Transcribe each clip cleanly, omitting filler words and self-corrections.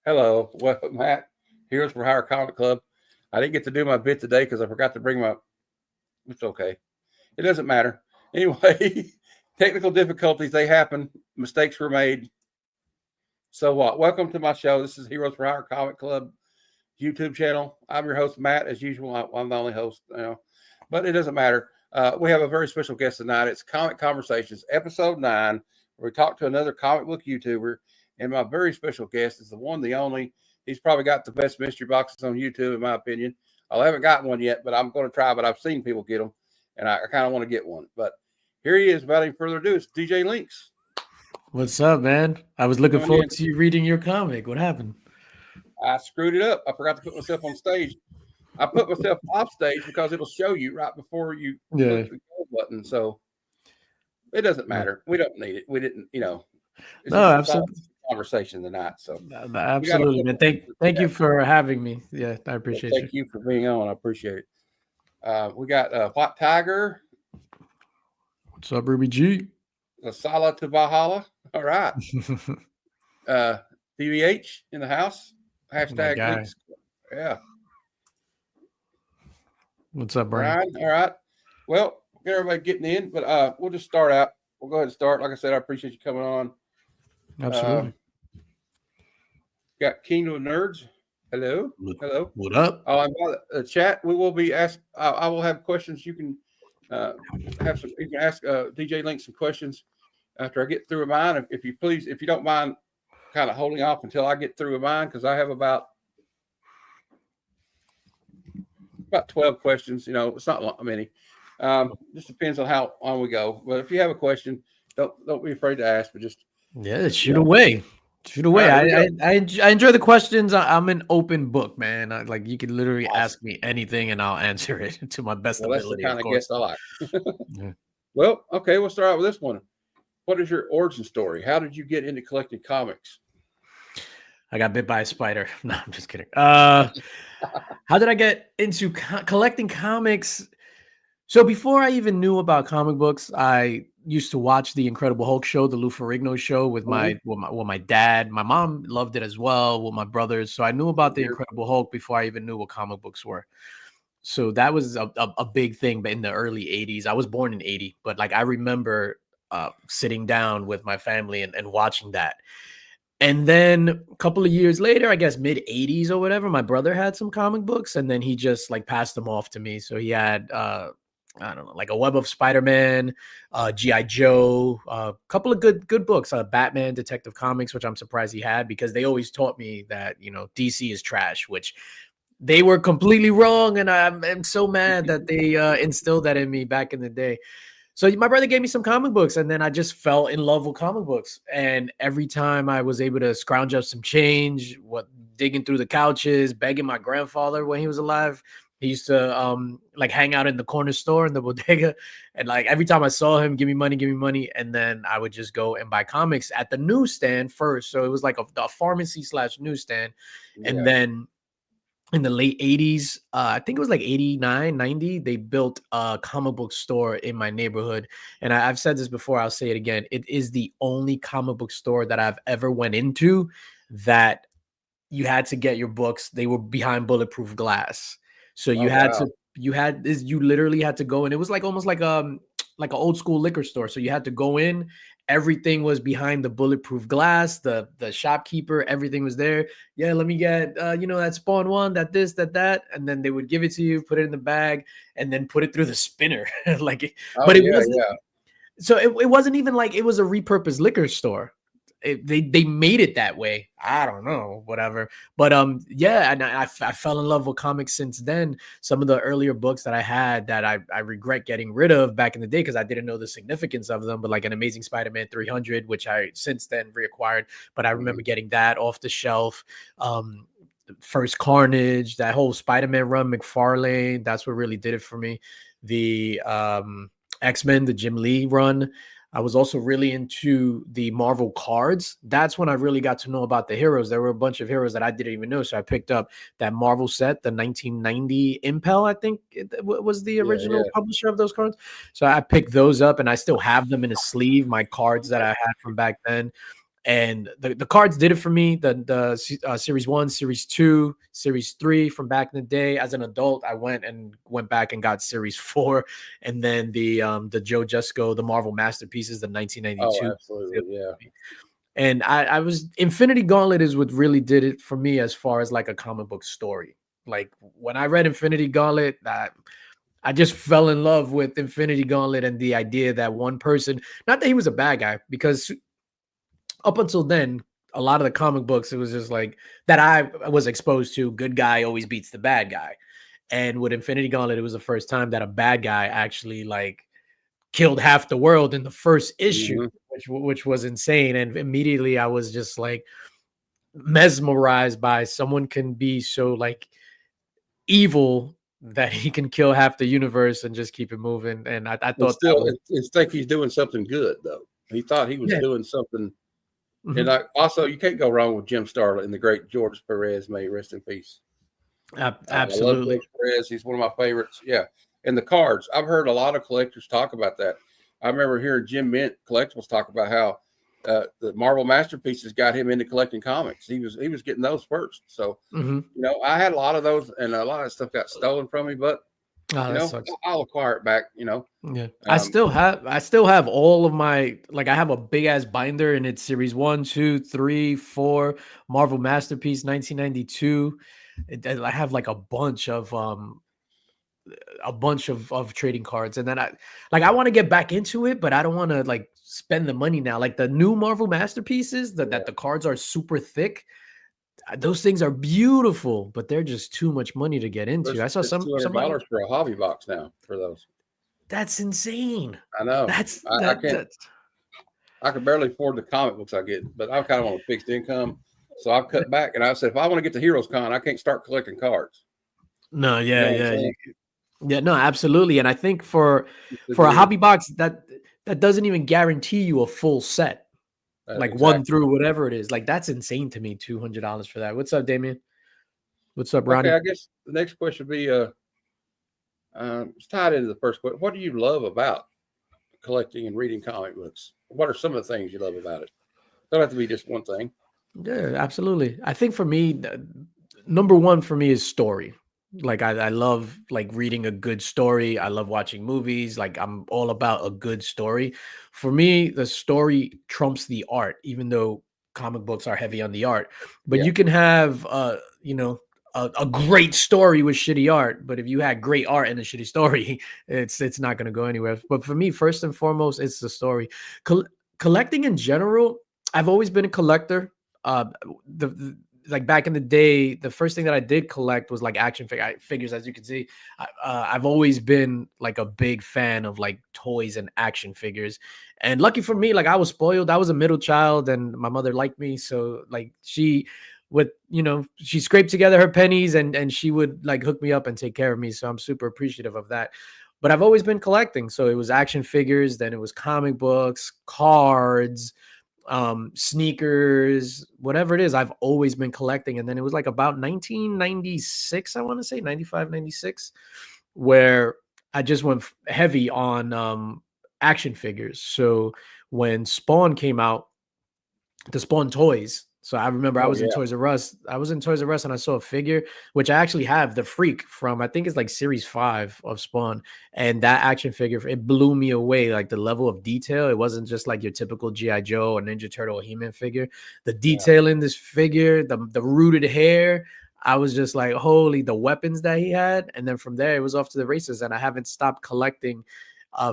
Hello, well, Matt. Heroes for Hire Comic Club. I didn't get to do my bit today because I forgot to bring my. It's okay. It doesn't matter. Anyway, technical difficulties they happen. Mistakes were made. So what? Welcome to my show. This is Heroes for Hire Comic Club YouTube channel. I'm your host Matt, as usual. I'm the only host now, but it doesn't matter. We have a very special guest tonight. It's Comic Conversations, episode 9, where we talk to another comic book YouTuber. And my very special guest is the one, the only. He's probably got the best mystery boxes on YouTube, in my opinion. I haven't gotten one yet, but I'm going to try. But I've seen people get them, and I kind of want to get one. But here he is. Without any further ado, it's DJ Links. What's up, man? I was looking forward to you reading your comic. What happened? I screwed it up. I forgot to put myself on stage. I put myself off stage because it'll show you right before you click the go button. So it doesn't matter. We don't need it. We didn't, No, absolutely. Conversation tonight. So absolutely, man. Thank you for having me. Yeah, I appreciate it. Thank you for being on. I appreciate it. We got White Tiger. What's up, Ruby G? Sala to Valhalla. All right. DVH in the house. Hashtag links. Yeah. What's up, Brian? All right. Well, get everybody getting in, but we'll just start out. We'll go ahead and start. Like I said, I appreciate you coming on. Absolutely. Got Kingdom of Nerds. Hello. Hello. What up? Oh, I'm by the chat. We will be asked. I will have questions. You can have some. You can ask DJ Link some questions after I get through mine. If you please, if you don't mind, kind of holding off until I get through mine, because I have about 12 questions. You know, it's not many. Just depends on how long we go. But if you have a question, don't be afraid to ask. But just shoot away. Shoot away. Right, I enjoy the questions. I'm an open book, man. Like you can literally ask me anything and I'll answer it to my best ability. That's the kind of guest I like. Yeah. Well, okay, we'll start out with this one. What is your origin story? How did you get into collecting comics? I got bit by a spider. No, I'm just kidding. How did I get into collecting comics? So before I even knew about comic books, I used to watch the Incredible Hulk show, the Lou Ferrigno show with my dad. My mom loved it as well with my brothers. So I knew about the Incredible Hulk before I even knew what comic books were. So that was a big thing. But in the early 80s, I was born in 80, but like I remember sitting down with my family and watching that. And then a couple of years later, I guess mid 80s or whatever, my brother had some comic books and then he just like passed them off to me. So he had I don't know, like a Web of Spider-Man, G.I. Joe, a couple of good books, Batman, Detective Comics, which I'm surprised he had because they always taught me that, you know, DC is trash, which they were completely wrong. And I'm so mad that they instilled that in me back in the day. So my brother gave me some comic books and then I just fell in love with comic books. And every time I was able to scrounge up some change, digging through the couches, begging my grandfather when he was alive, he used to like hang out in the corner store in the bodega. And like every time I saw him, give me money. And then I would just go and buy comics at the newsstand first. So it was like a pharmacy / newsstand. Yeah. And then in the late 80s, I think it was like 89, 90, they built a comic book store in my neighborhood. And I've said this before, I'll say it again. It is the only comic book store that I've ever went into that you had to get your books. They were behind bulletproof glass. So you you literally had to go in. It was like almost like an old school liquor store. So you had to go in. Everything was behind the bulletproof glass. The shopkeeper, everything was there. Yeah, let me get that Spawn one, that this, that, and then they would give it to you, put it in the bag, and then put it through the spinner. So it wasn't even like it was a repurposed liquor store. They made it that way. I don't know, whatever. But and I fell in love with comics since then. Some of the earlier books that I had that I regret getting rid of back in the day because I didn't know the significance of them, but like an Amazing Spider-Man 300, which I since then reacquired. But I remember getting that off the shelf. First Carnage, that whole Spider-Man run, McFarlane, that's what really did it for me. The X-Men, the Jim Lee run. I was also really into the Marvel cards. That's when I really got to know about the heroes. There were a bunch of heroes that I didn't even know. So I picked up that Marvel set, the 1990 Impel, I think it was the original publisher of those cards. So I picked those up and I still have them in a sleeve, my cards that I had from back then. And the cards did it for me. Series 1, Series 2, Series 3 from back in the day. As an adult, I went back and got Series 4, and then the Joe Jusko, the Marvel Masterpieces, the 1992. Oh, absolutely, yeah. And I was Infinity Gauntlet is what really did it for me as far as like a comic book story. Like when I read Infinity Gauntlet, I just fell in love with Infinity Gauntlet and the idea that one person, not that he was a bad guy, because up until then, a lot of the comic books, it was just like that I was exposed to, good guy always beats the bad guy. And with Infinity Gauntlet, it was the first time that a bad guy actually like killed half the world in the first issue, which was insane. And immediately I was just like mesmerized by someone can be so like evil that he can kill half the universe and just keep it moving. And I thought still, it's like he's doing something good though. He thought he was doing something. And also, you can't go wrong with Jim Starlin and the great George Perez. May he rest in peace. Absolutely, I love George Perez. He's one of my favorites. Yeah, and the cards. I've heard a lot of collectors talk about that. I remember hearing Jim Mint Collectibles talk about how the Marvel Masterpieces got him into collecting comics. He was getting those first. So you know, I had a lot of those, and a lot of stuff got stolen from me. But you know, I'll acquire it back. You know. Yeah, I still have all of my, like I have a big ass binder and it's series 1, 2, 3, 4, Marvel Masterpiece 1992. I have like a bunch of trading cards, and then I want to get back into it, but I don't want to like spend the money now. Like the new Marvel Masterpieces that the cards are super thick. Those things are beautiful, but they're just too much money to get into. I saw some $200 for a hobby box now for those. That's insane. I know. I can't. I can barely afford the comic books I get, but I'm kind of on a fixed income, so I've cut back. And I said, if I want to get to Heroes Con, I can't start collecting cards. No, no, absolutely. And I think for a hobby box, that doesn't even guarantee you a full set. Like exactly. 1 through whatever it is. Like that's insane to me, $200 for that. What's up, Damien? What's up, Ronnie? Okay, I guess the next question would be it's tied into the first question. What do you love about collecting and reading comic books? What are some of the things you love about it? Don't have to be just one thing. Yeah, absolutely. I think for me, number one for me is story. Like I love like reading a good story. I love watching movies. Like I'm all about a good story. For me, the story trumps the art, even though comic books are heavy on the art. But you can have a great story with shitty art. But if you had great art and a shitty story, it's not gonna go anywhere. But for me, first and foremost, it's the story. Collecting in general, I've always been a collector. Like back in the day, the first thing that I did collect was like action figures. As you can see, I've always been like a big fan of like toys and action figures. And lucky for me, like I was spoiled. I was a middle child, and my mother liked me, so like she scraped together her pennies and she would like hook me up and take care of me. So I'm super appreciative of that. But I've always been collecting. So it was action figures, then it was comic books, cards, sneakers, whatever it is. I've always been collecting. And then it was like about 1996, I want to say 95, 96, where I just went heavy on action figures. So when Spawn came out, the Spawn toys. So I remember I was in Toys R Us. I was in Toys R Us and I saw a figure, which I actually have, the Freak from, I think it's like series 5 of Spawn. And that action figure, it blew me away. Like the level of detail. It wasn't just like your typical G.I. Joe or Ninja Turtle or He-Man figure. The detail in this figure, the rooted hair, I was just like, holy, the weapons that he had. And then from there, it was off to the races. And I haven't stopped collecting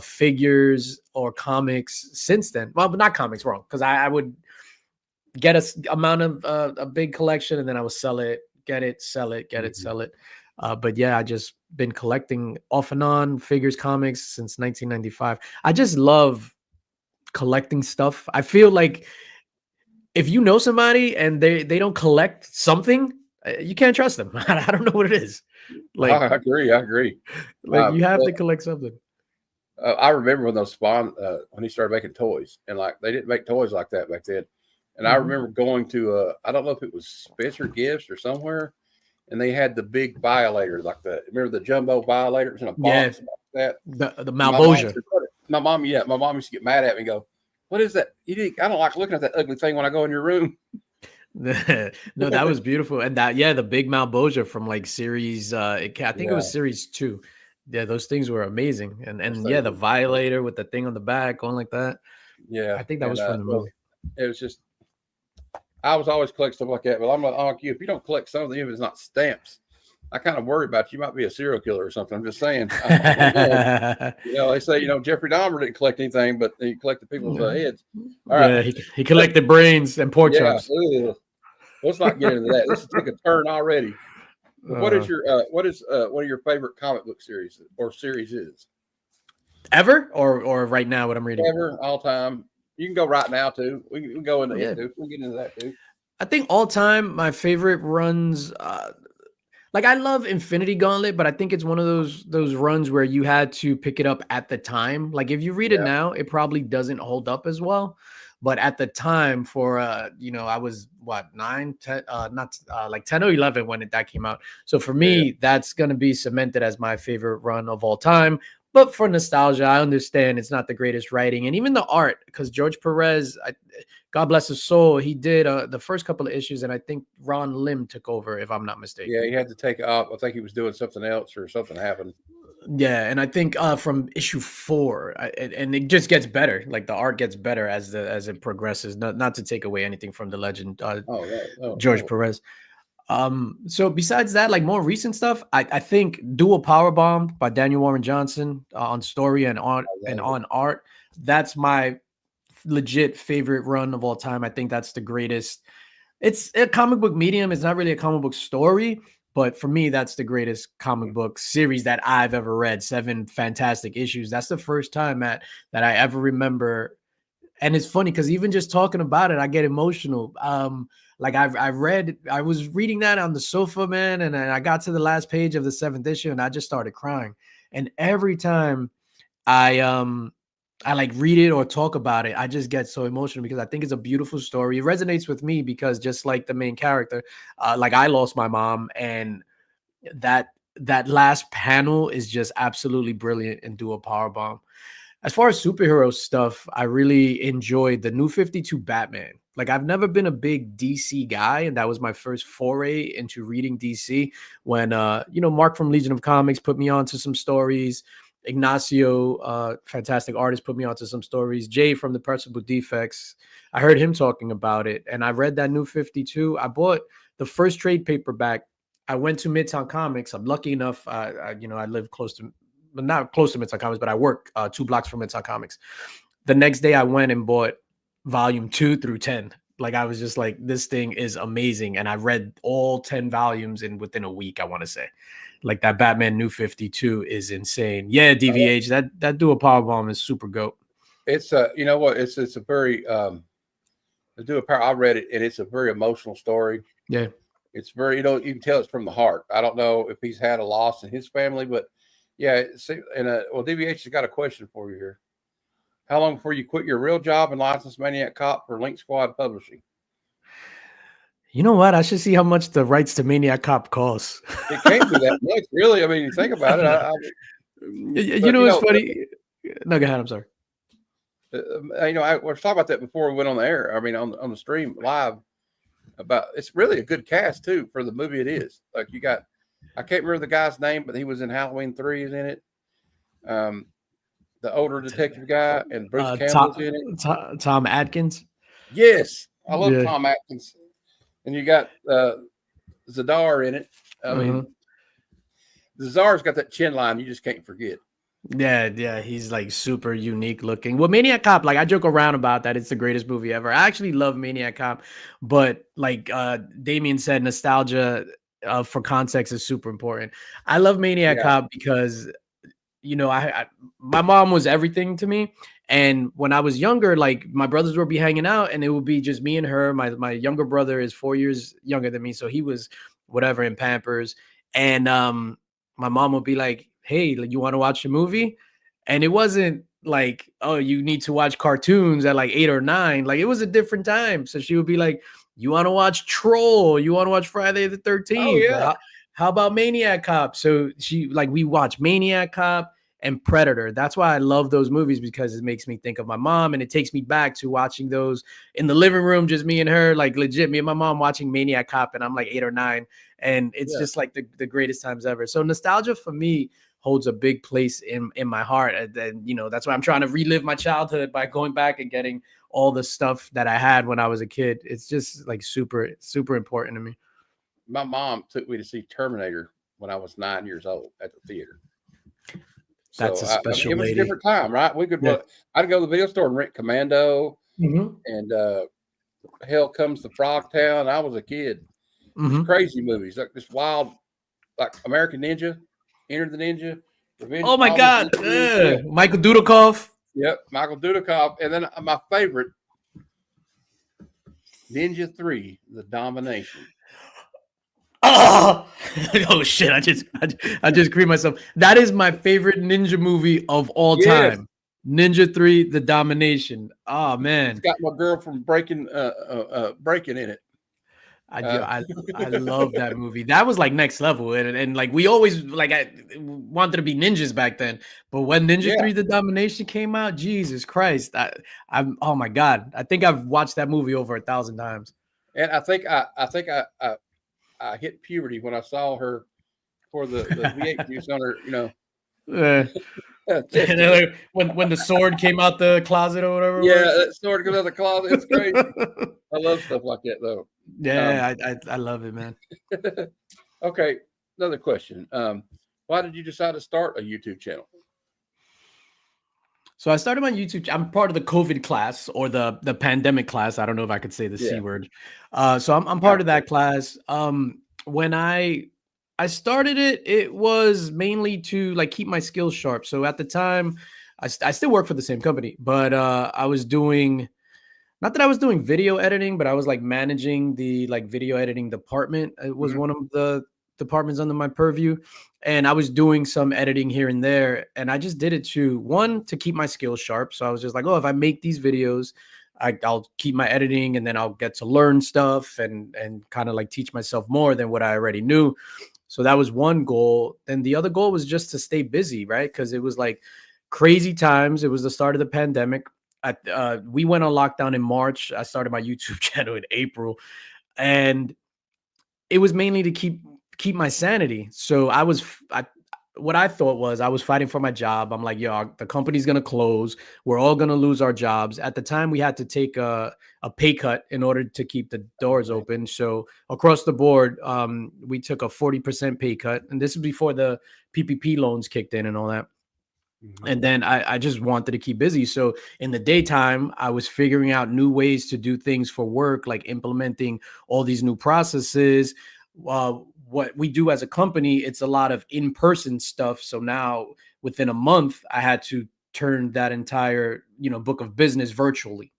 figures or comics since then. Well, but not comics, wrong. Because I would get a big collection and then I would sell it, get it, sell it, get it, sell it. But yeah, I just been collecting off and on figures, comics since 1995. I just love collecting stuff. I feel like if you know somebody and they don't collect something, you can't trust them. I don't know what it is. Like I agree. Like you have to collect something. I remember when those Spawn, when he started making toys, and like they didn't make toys like that back then. And I remember going to, I don't know if it was Spencer Gifts or somewhere, and they had the big violators like that. Remember the jumbo violators in a box like that? The Malbosia. My mom used to get mad at me and go, What is that? I don't like looking at that ugly thing when I go in your room. No, that was beautiful. And the big Malboja from like series I think it was series 2. Yeah, those things were amazing. And yeah, the Violator with the thing on the back going like that. Yeah. I think that was from the movie. It was just, I was always collecting stuff like that, but I'm like you. If you don't collect something, if it's not stamps, I kind of worry about you. You might be a serial killer or something. I'm just saying. They say, Jeffrey Dahmer didn't collect anything, but he collected people's heads. All right. He collected brains and pork chops. Let's not get into that. This is take a turn already. What is one of your favorite comic book series or series is? Ever or right now what I'm reading? Ever, all time. You can go right now too. We can go into it too. We'll get into that too. I think all time my favorite runs. Like I love Infinity Gauntlet, but I think it's one of those runs where you had to pick it up at the time. Like if you read it now, it probably doesn't hold up as well. But at the time for, I was 9, 10, like 10 or 11 when that came out. So for me, that's going to be cemented as my favorite run of all time. But for nostalgia, I understand it's not the greatest writing. And even the art, because George Perez, God bless his soul, he did the first couple of issues. And I think Ron Lim took over, if I'm not mistaken. Yeah, he had to take off. I think he was doing something else or something happened. Yeah, and I think from issue 4, and it just gets better. Like the art gets better as it progresses. Not to take away anything from the legend, George Perez. So besides that, like more recent stuff, I think Dual Powerbomb by Daniel Warren Johnson on story and on art. That's my legit favorite run of all time. I think that's the greatest. It's a comic book medium. It's not really a comic book story. But for me, that's the greatest comic book series that I've ever read. 7 fantastic issues. That's the first time that I ever remember. And it's funny because even just talking about it, I get emotional. Like I was reading that on the sofa, man, and I got to the last page of the 7th issue and I just started crying. And every time I like read it or talk about it, I just get so emotional because I think it's a beautiful story. It resonates with me because just like the main character, like I lost my mom, and that last panel is just absolutely brilliant in Dual Powerbomb. As far as superhero stuff, I really enjoyed the New 52 Batman. Like I've never been a big DC guy, and that was my first foray into reading DC when Mark from Legion of Comics put me on to some stories. Ignacio, fantastic artist, put me onto some stories. Jay from the Percival Defects, I heard him talking about it, and I read that New 52. I bought the first trade paperback. I went to Midtown Comics. I'm lucky enough, I live not close to Midtown Comics, but I work 2 blocks from Midtown Comics. The next day, I went and bought volume 2 through 10. Like I was just like, this thing is amazing, and I read all 10 volumes within a week. I want to say. Like that Batman New 52 is insane. Yeah, DVH, that Dual Powerbomb is super goat. It's it's a very Dual Power. I read it and it's a very emotional story. Yeah. It's very, you can tell it's from the heart. I don't know if he's had a loss in his family, but yeah. DVH has got a question for you here. How long before you quit your real job and license Maniac Cop for Link Squad Publishing? You know what? I should see how much the rights to Maniac Cop costs. It can't be that much, really. I mean, you think about it. It's funny. No, go ahead. I'm sorry. I was talking about that before we went on the air. I mean, on the stream live about it's really a good cast too for the movie. It is like you got. I can't remember the guy's name, but he was in Halloween 3. Is in it. The older detective guy and Bruce Campbell's in it. Tom Atkins. Yes, I love Tom Atkins. And you got Zadar in it. I mean, Zadar's got that chin line you just can't forget. Yeah, he's like super unique looking. Well, Maniac Cop, like I joke around about that. It's the greatest movie ever. I actually love Maniac Cop, but like Damien said, nostalgia for context is super important. I love Maniac Cop because my mom was everything to me. And when I was younger, like my brothers would be hanging out and it would be just me and her. My younger brother is 4 years younger than me. So he was whatever in Pampers. And my mom would be like, hey, you want to watch a movie? And it wasn't like, oh, you need to watch cartoons at like 8 or 9. Like it was a different time. So she would be like, you want to watch Troll? You want to watch Friday the 13th? Oh, yeah. How about Maniac Cop? So we watched Maniac Cop. and Predator. That's why I love those movies, because it makes me think of my mom, and it takes me back to watching those in the living room, just me and her, like legit me and my mom watching Maniac Cop, and I'm like 8 or 9, and it's just like the greatest times ever. So nostalgia for me holds a big place in my heart. And you know, that's why I'm trying to relive my childhood by going back and getting all the stuff that I had when I was a kid. It's just like super important to me. My mom took me to see Terminator when I was 9 years old at the theater. That's a special it was lady. a different time, right? We could. Yeah. I'd go to the video store and rent Commando and Hell Comes to Frogtown. I was a kid. These crazy movies, like this wild, like American Ninja, Enter the Ninja, Revenge. Oh my God, Michael Dudikoff. Yep, Michael Dudikoff, and then my favorite, Ninja 3: The Domination. Oh, oh shit! I just creamed myself. That is my favorite ninja movie of all time. Ninja 3: The Domination. Oh man, it's got my girl from Breaking in it. I love that movie. That was like next level, and like we always like I wanted to be ninjas back then. But when Ninja 3: The Domination came out, Jesus Christ, I'm oh my God, I think I've watched that movie over 1,000 times. And I think I hit puberty when I saw her for the V8 juice on her, you know. when the sword came out the closet or whatever. Yeah, that sword comes out the closet. It's crazy. I love stuff like that, though. Yeah, I love it, man. Okay, another question. Why did you decide to start a YouTube channel? So I started my YouTube. I'm part of the COVID class, or the pandemic class. I don't know if I could say the C word. So I'm part of that class. When I started it, it was mainly to like keep my skills sharp. So at the time, I still work for the same company, but I was doing, not that I was doing video editing, but I was like managing the like video editing department. It was one of the departments under my purview, and I was doing some editing here and there, and I just did it to keep my skills sharp. So I was just like, oh, if I make these videos, I'll keep my editing, and then I'll get to learn stuff and kind of like teach myself more than what I already knew. So that was one goal. Then the other goal was just to stay busy, right? Because it was like crazy times. It was the start of the pandemic. We went on lockdown in March. I started my YouTube channel in April, and it was mainly to keep my sanity. So what I thought was I was fighting for my job. I'm like, yo, the company's going to close. We're all going to lose our jobs. At the time, we had to take a pay cut in order to keep the doors open. So across the board, we took a 40% pay cut. And this is before the PPP loans kicked in and all that. And then I just wanted to keep busy. So in the daytime, I was figuring out new ways to do things for work, like implementing all these new processes. What we do as a company, it's a lot of in-person stuff. So now within a month, I had to turn that entire, book of business virtually.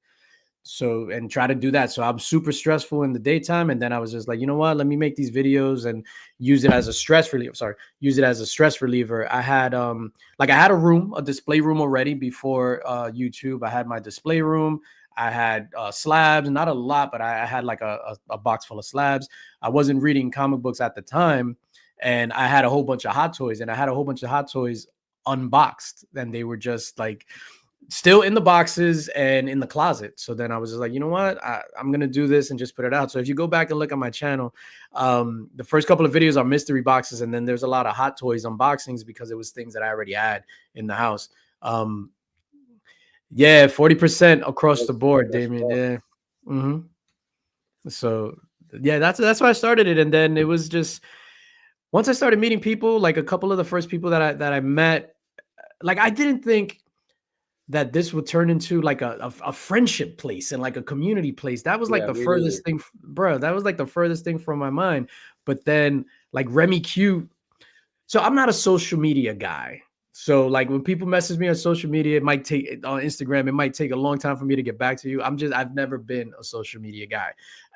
So, and try to do that. So I'm super stressful in the daytime. And then I was just like, you know what, let me make these videos and use it as a stress reliever. I had, I had a display room already before YouTube. I had my display room. I had slabs, not a lot, but I had like a box full of slabs. I wasn't reading comic books at the time, and I had a whole bunch of Hot Toys, and I had a whole bunch of Hot Toys unboxed, and they were just like still in the boxes and in the closet. So then I was just like, you know what, I'm gonna do this and just put it out. So if you go back and look at my channel, the first couple of videos are mystery boxes, and then there's a lot of Hot Toys unboxings because it was things that I already had in the house. Yeah, 40% across the board, Damien. Yeah. So yeah, that's why I started it. And then it was just, once I started meeting people, like a couple of the first people that I met, like I didn't think that this would turn into like a friendship place and like a community place. That was like the furthest thing, bro. That was like the furthest thing from my mind. But then like Remy Q. So I'm not a social media guy. So like when people message me on social media, on Instagram, it might take a long time for me to get back to you. I've never been a social media guy.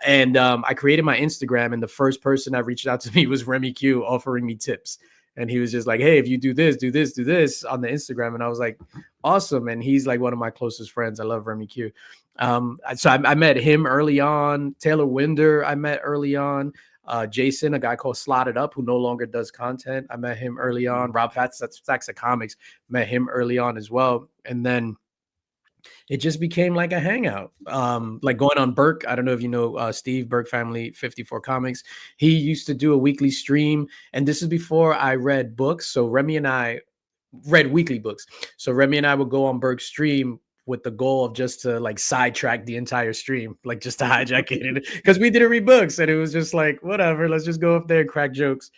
And I created my Instagram, and the first person that reached out to me was Remy Q, offering me tips. And he was just like, hey, if you do this on the Instagram. And I was like, awesome. And he's like one of my closest friends. I love Remy Q. So I met him early on. Taylor Winder, I met early on. Jason, a guy called Slotted Up, who no longer does content. I met him early on. Rob Fats, that's Stacks of Comics, met him early on as well. And then it just became like a hangout. Like going on Burke. I don't know if you know Steve, Burke Family 54 Comics. He used to do a weekly stream, and this is before I read books. So Remy and I read weekly books. So Remy and I would go on Burke's stream with the goal of just to like sidetrack the entire stream, like just to hijack it, because we didn't read books, and it was just like whatever. Let's just go up there and crack jokes.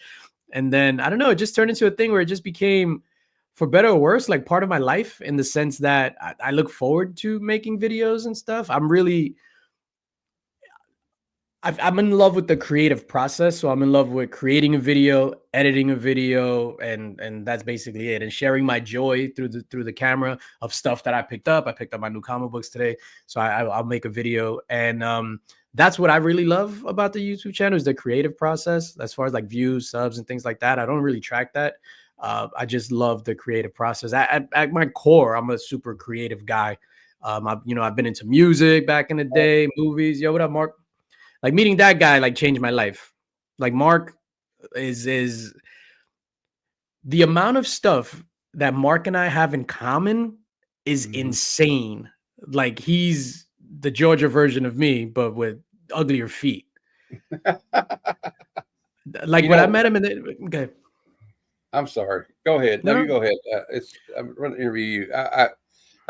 And then I don't know, it just turned into a thing where it just became, for better or worse, like part of my life, in the sense that I look forward to making videos and stuff. I'm in love with the creative process. So I'm in love with creating a video, editing a video, and that's basically it. And sharing my joy through the camera of stuff that I picked up. I picked up my new comic books today, so I'll make a video. And that's what I really love about the YouTube channel, is the creative process. As far as like views, subs, and things like that, I don't really track that. I just love the creative process. At my core, I'm a super creative guy. I've been into music back in the day, movies. Yo, what up, Mark? Like meeting that guy like changed my life. Like Mark is the amount of stuff that Mark and I have in common is insane. Like he's the Georgia version of me, but with uglier feet. Like when I met him okay. I'm sorry. Go ahead. No, No. you go ahead. I'm going to interview you. I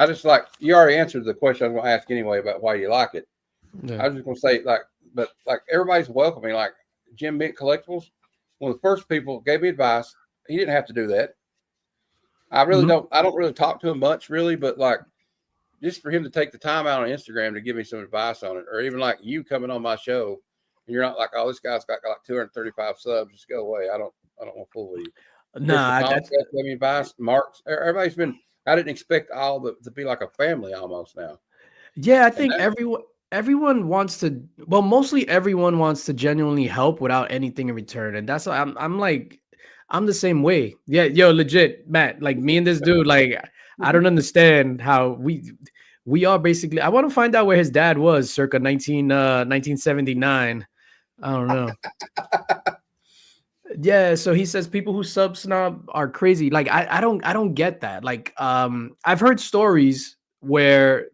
just like, you already answered the question I was going to ask anyway about why you like it. Yeah. I was just going to say, but everybody's welcoming. Like Jim Bent Collectibles, one of the first people gave me advice. He didn't have to do that. I really don't. I don't really talk to him much, really, but like just for him to take the time out on Instagram to give me some advice on it, or even like you coming on my show, and you're not like, oh, this guy's got like 235 subs. Just go away. I don't want to fool with you. Nah, gave me advice. Mark's. Everybody's been. I didn't expect to be like a family almost now. Yeah, I think everyone wants to, well, mostly everyone wants to genuinely help without anything in return. And that's why I'm the same way. Yeah, yo, legit, Matt, like me and this dude, like I don't understand how we are basically, I want to find out where his dad was circa 1979. I don't know. Yeah, so he says people who sub snob are crazy. Like I don't get that. Like I've heard stories where,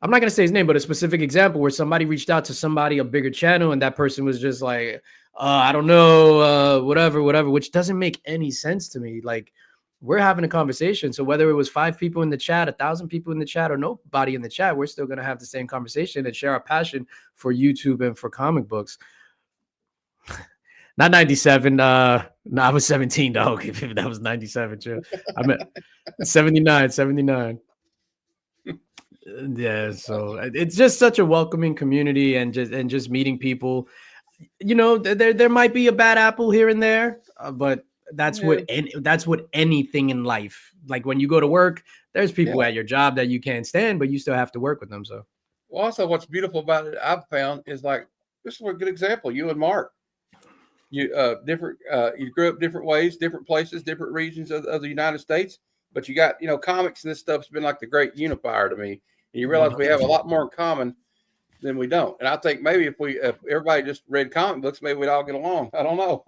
I'm not gonna say his name, but a specific example where somebody reached out to somebody, a bigger channel, and that person was just like, I don't know, whatever, which doesn't make any sense to me. Like, we're having a conversation. So whether it was 5 people in the chat, 1,000 people in the chat, or nobody in the chat, we're still gonna have the same conversation and share our passion for YouTube and for comic books. Not 97. No, I was 17, dog. That was 97, too. I meant 79. Yeah, so it's just such a welcoming community, and just meeting people. You know, there might be a bad apple here and there, but that's what anything in life. Like when you go to work, there's people at your job that you can't stand, but you still have to work with them. So, well, also what's beautiful about it, I've found, is like, this is a good example. You and Mark, you you grew up different ways, different places, different regions of the United States, but you got, comics and this stuff's been like the great unifier to me. And you realize we have a lot more in common than we don't. And I think maybe if everybody just read comic books, maybe we'd all get along. I don't know.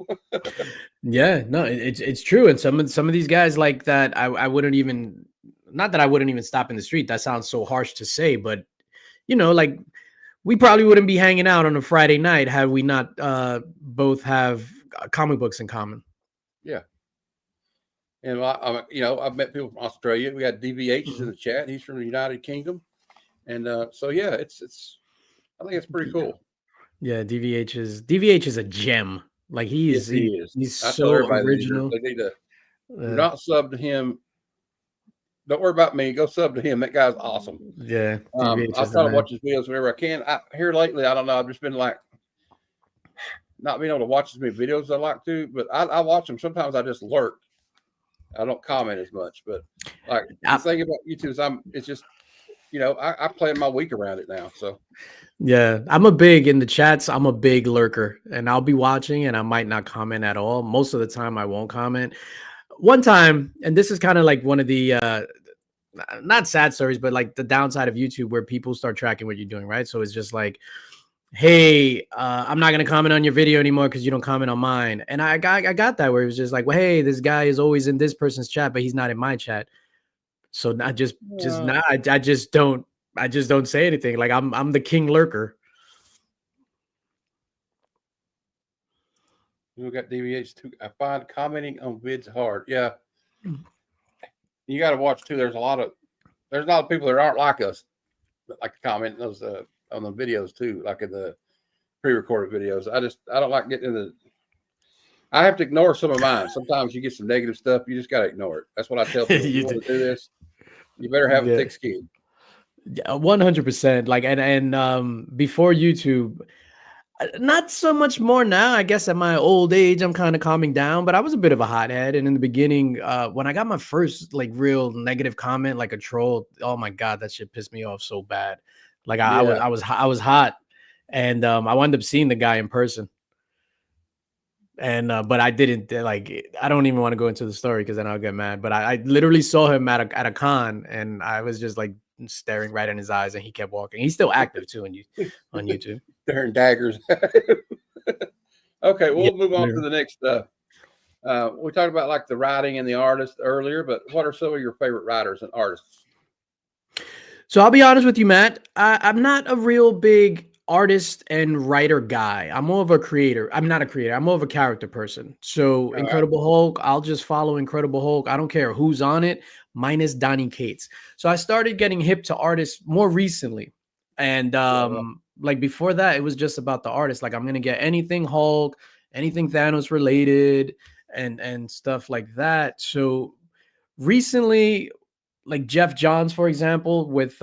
Yeah, no, it's true. And some of these guys like that, I wouldn't even, not that I wouldn't even stop in the street. That sounds so harsh to say, but like we probably wouldn't be hanging out on a Friday night had we not both have comic books in common. Yeah. And I've met people from Australia. We got DVHs in the chat. He's from the United Kingdom. And so yeah, it's I think it's pretty cool. Yeah, DVH is a gem. Like he's so original. They need to not sub to him. Don't worry about me. Go sub to him. That guy's awesome. Yeah. I'll try to watch his videos whenever I can. Here lately, I don't know. I've just been like not being able to watch as many videos as I like to, but I watch them. Sometimes I just lurk. I don't comment as much, but like the thing about YouTube is it's just, I plan my week around it now. So yeah, I'm a big in the chats. I'm a big lurker, and I'll be watching and I might not comment at all. Most of the time I won't comment. One time, and this is kind of like one of the not sad stories, but like the downside of YouTube where people start tracking what you're doing, right? So it's just like hey, I'm not gonna comment on your video anymore because you don't comment on mine. And I got that where it was just like, well, hey, this guy is always in this person's chat, but he's not in my chat. So I just Uh, not I just don't say anything. Like I'm the king lurker. we got DVH too. I find commenting on vids hard. Yeah, you got to watch too. There's a lot of people that aren't like us that like to comment those on the videos too, like in the pre-recorded videos. I don't like getting into. I have to ignore some of mine. Sometimes you get some negative stuff. You just got to ignore it. That's what I tell people. If you want to do this, you better have a thick skin. 100%. Like and before YouTube, not so much more now. I guess at my old age, I'm kind of calming down, but I was a bit of a hothead. And in the beginning, when I got my first like real negative comment, like a troll, oh my God, that shit pissed me off so bad. Like I was hot. And I wound up seeing the guy in person. And but I didn't like I don't even want to go into the story because then I'll get mad. But I literally saw him at a con and I was just like staring right in his eyes and he kept walking. He's still active too on YouTube. Staring daggers. Okay, we'll move on to the next stuff. We talked about like the writing and the artist earlier, but what are some of your favorite writers and artists? So I'll be honest with you, Matt. I'm not a real big artist and writer guy. I'm more of a creator. I'm not a creator. I'm more of a character person. So Incredible Hulk, I'll just follow Incredible Hulk. I don't care who's on it, minus Donny Cates. So I started getting hip to artists more recently. And like before that, it was just about the artist. Like I'm gonna get anything Hulk, anything Thanos related, and stuff like that. So recently, like Jeff Johns, for example, with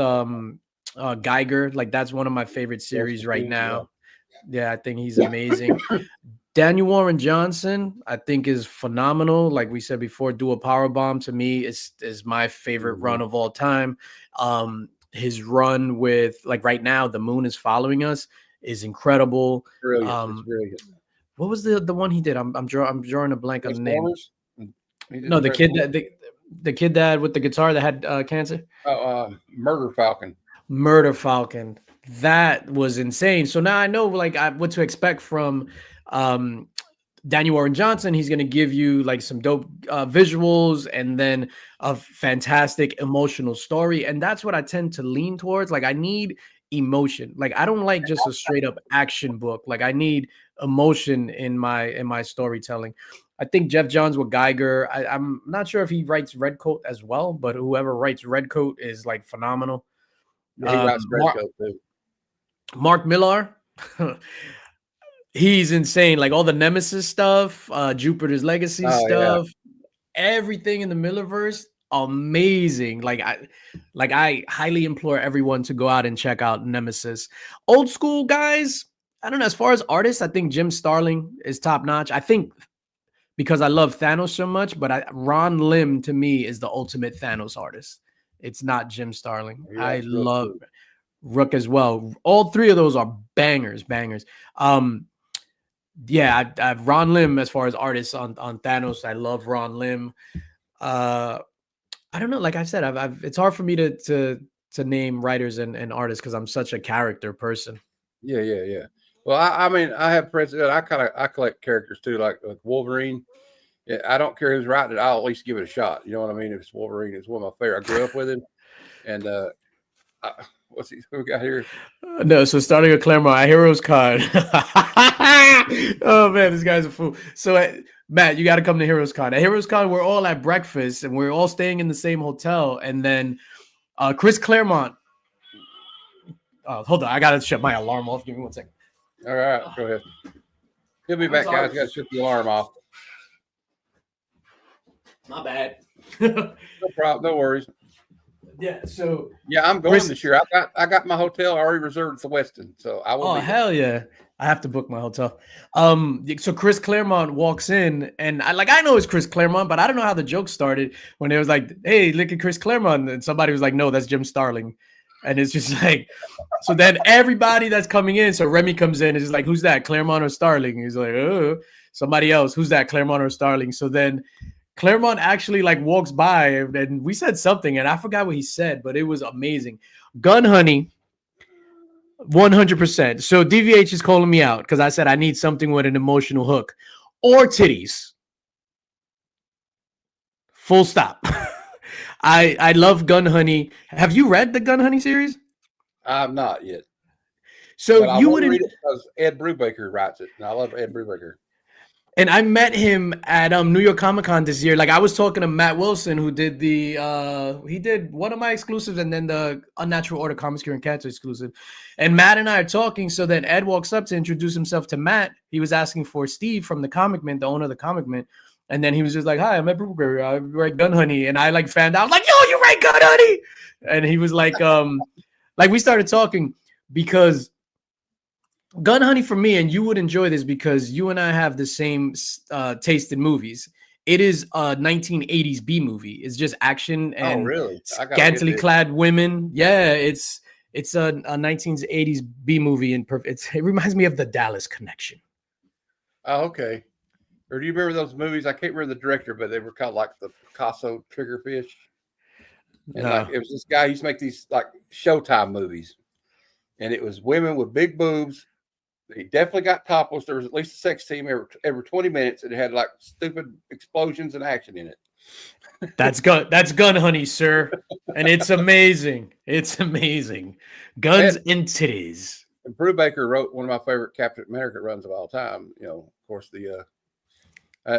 Geiger, like that's one of my favorite series right now. Yeah, I think he's amazing. Daniel Warren Johnson, I think, is phenomenal. Like we said before, Do a Powerbomb to me is my favorite run of all time. His run with like right now, The Moon is Following Us is incredible. Brilliant. Brilliant. What was the one he did? I'm drawing a blank on the name. No, the kid that with the guitar that had cancer. Murder Falcon. Murder Falcon. That was insane. So now I know like what to expect from Daniel Warren Johnson. He's going to give you like some dope visuals and then a fantastic emotional story. And that's what I tend to lean towards. Like I need emotion. Like I don't like just a straight up action book. Like I need emotion in my storytelling. I think Jeff Johns with Geiger. I'm not sure if he writes Redcoat as well, but whoever writes Redcoat is like phenomenal. Yeah, he writes Redcoat too. Mark Millar. He's insane. Like all the Nemesis stuff, Jupiter's Legacy stuff, everything in the Millerverse, amazing. Like I highly implore everyone to go out and check out Nemesis. Old school guys, I don't know. As far as artists, I think Jim Starlin is top notch. I think because I love Thanos so much, but Ron Lim to me is the ultimate Thanos artist. It's not Jim Starlin. Yeah, I love Rook as well. All three of those are bangers. Yeah, I've Ron Lim as far as artists on Thanos. I love Ron Lim. I don't know. Like I said, it's hard for me to name writers and artists because I'm such a character person. Yeah. Well, I mean, I have friends that I collect characters too, like Wolverine. Yeah, I don't care who's writing it. I'll at least give it a shot. You know what I mean? If it's Wolverine, it's one of my favorite. I grew up with him, and what's who we got here? No, so starting a Claremont, a Heroes Con. Oh man, this guy's a fool. So Matt, you got to come to Heroes Con. At Heroes Con, we're all at breakfast and we're all staying in the same hotel. And then Chris Claremont. Hold on, I gotta shut my alarm off. Give me 1 second. All right, go ahead. He'll be back, guys. You got to shut the alarm off. My bad. No problem. No worries. Yeah. So yeah, I'm going this year. I got my hotel already reserved at the Westin, so I will. Oh hell yeah! I have to book my hotel. So Chris Claremont walks in, and I know it's Chris Claremont, but I don't know how the joke started when it was like, "Hey, look at Chris Claremont," and somebody was like, "No, that's Jim Starlin," and it's just like, so then everybody that's coming in, so Remy comes in, and is like, "Who's that, Claremont or Starling?" He's like, "Oh, somebody else. Who's that, Claremont or Starling?" So then Claremont actually like walks by, and we said something, and I forgot what he said, but it was amazing. Gun Honey. 100%. So DVH is calling me out because I said I need something with an emotional hook or titties. Full stop. I love Gun Honey. Have you read the Gun Honey series? I'm not yet, So but I you want to wouldn't. read it because Ed Brubaker writes it, and I love Ed Brubaker. And I met him at New York Comic Con this year. Like I was talking to Matt Wilson, who did he did one of my exclusives and then the Unnatural Order Comics Cure and Cancer exclusive. And Matt and I are talking. So then Ed walks up to introduce himself to Matt. He was asking for Steve from the Comic Mint, the owner of the Comic Mint. And then he was just like, "Hi, I'm Ed Brubaker. I write Gun Honey." And I like found out, like, "Yo, you write Gun Honey?" And he was like we started talking because Gun Honey for me, and you would enjoy this because you and I have the same taste in movies. It is a 1980s B movie. It's just action and really? scantily clad women. Yeah, it's a 1980s B movie, and it reminds me of the Dallas Connection. Oh, okay. Or do you remember those movies? I can't remember the director, but they were called like the Picasso Triggerfish. And No. like it was this guy who used to make these like Showtime movies, and it was women with big boobs. He definitely got topless. There was at least a sex scene every 20 minutes, and it had like stupid explosions and action in it. That's Gun Honey, sir, and it's amazing. It's amazing. Guns and titties. And Brubaker wrote one of my favorite Captain America runs of all time. You know, of course,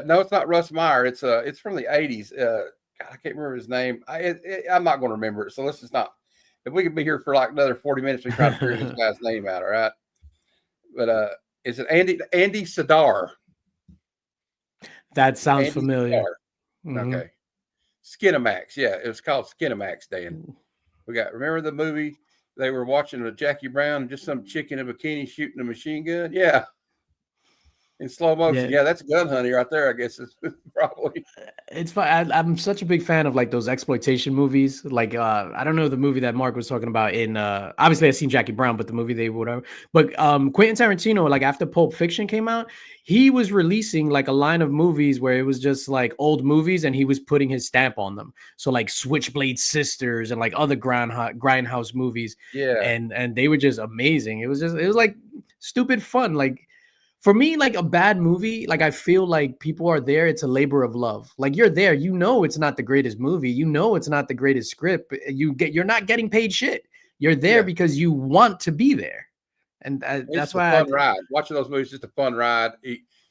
no, it's not Russ Meyer. It's from the 80s. God, I can't remember his name. I'm not going to remember it. So let's just not. If we could be here for like another 40 minutes, we try to figure this guy's name out. All right. But is it Andy Sadar? That sounds familiar. Mm-hmm. Okay. Skinamax. Yeah, it was called Skinamax, Dan. Remember the movie they were watching with Jackie Brown and just some chick in a bikini shooting a machine gun? Yeah. In slow motion. Yeah, that's Gun Honey right there, I guess. It's probably. It's fine. I'm such a big fan of like those exploitation movies. Like I don't know the movie that Mark was talking about in obviously I've seen Jackie Brown, but the movie they whatever. But Quentin Tarantino, like after Pulp Fiction came out, he was releasing like a line of movies where it was just like old movies and he was putting his stamp on them. So like Switchblade Sisters and like other grindhouse movies. Yeah. And they were just amazing. It was like stupid fun. Like for me, like a bad movie, like I feel like people are there. It's a labor of love. Like you're there, you know, it's not the greatest movie. You know, it's not the greatest script. You're not getting paid shit. You're there because you want to be there, and that's why. Fun ride. Watching those movies is just a fun ride.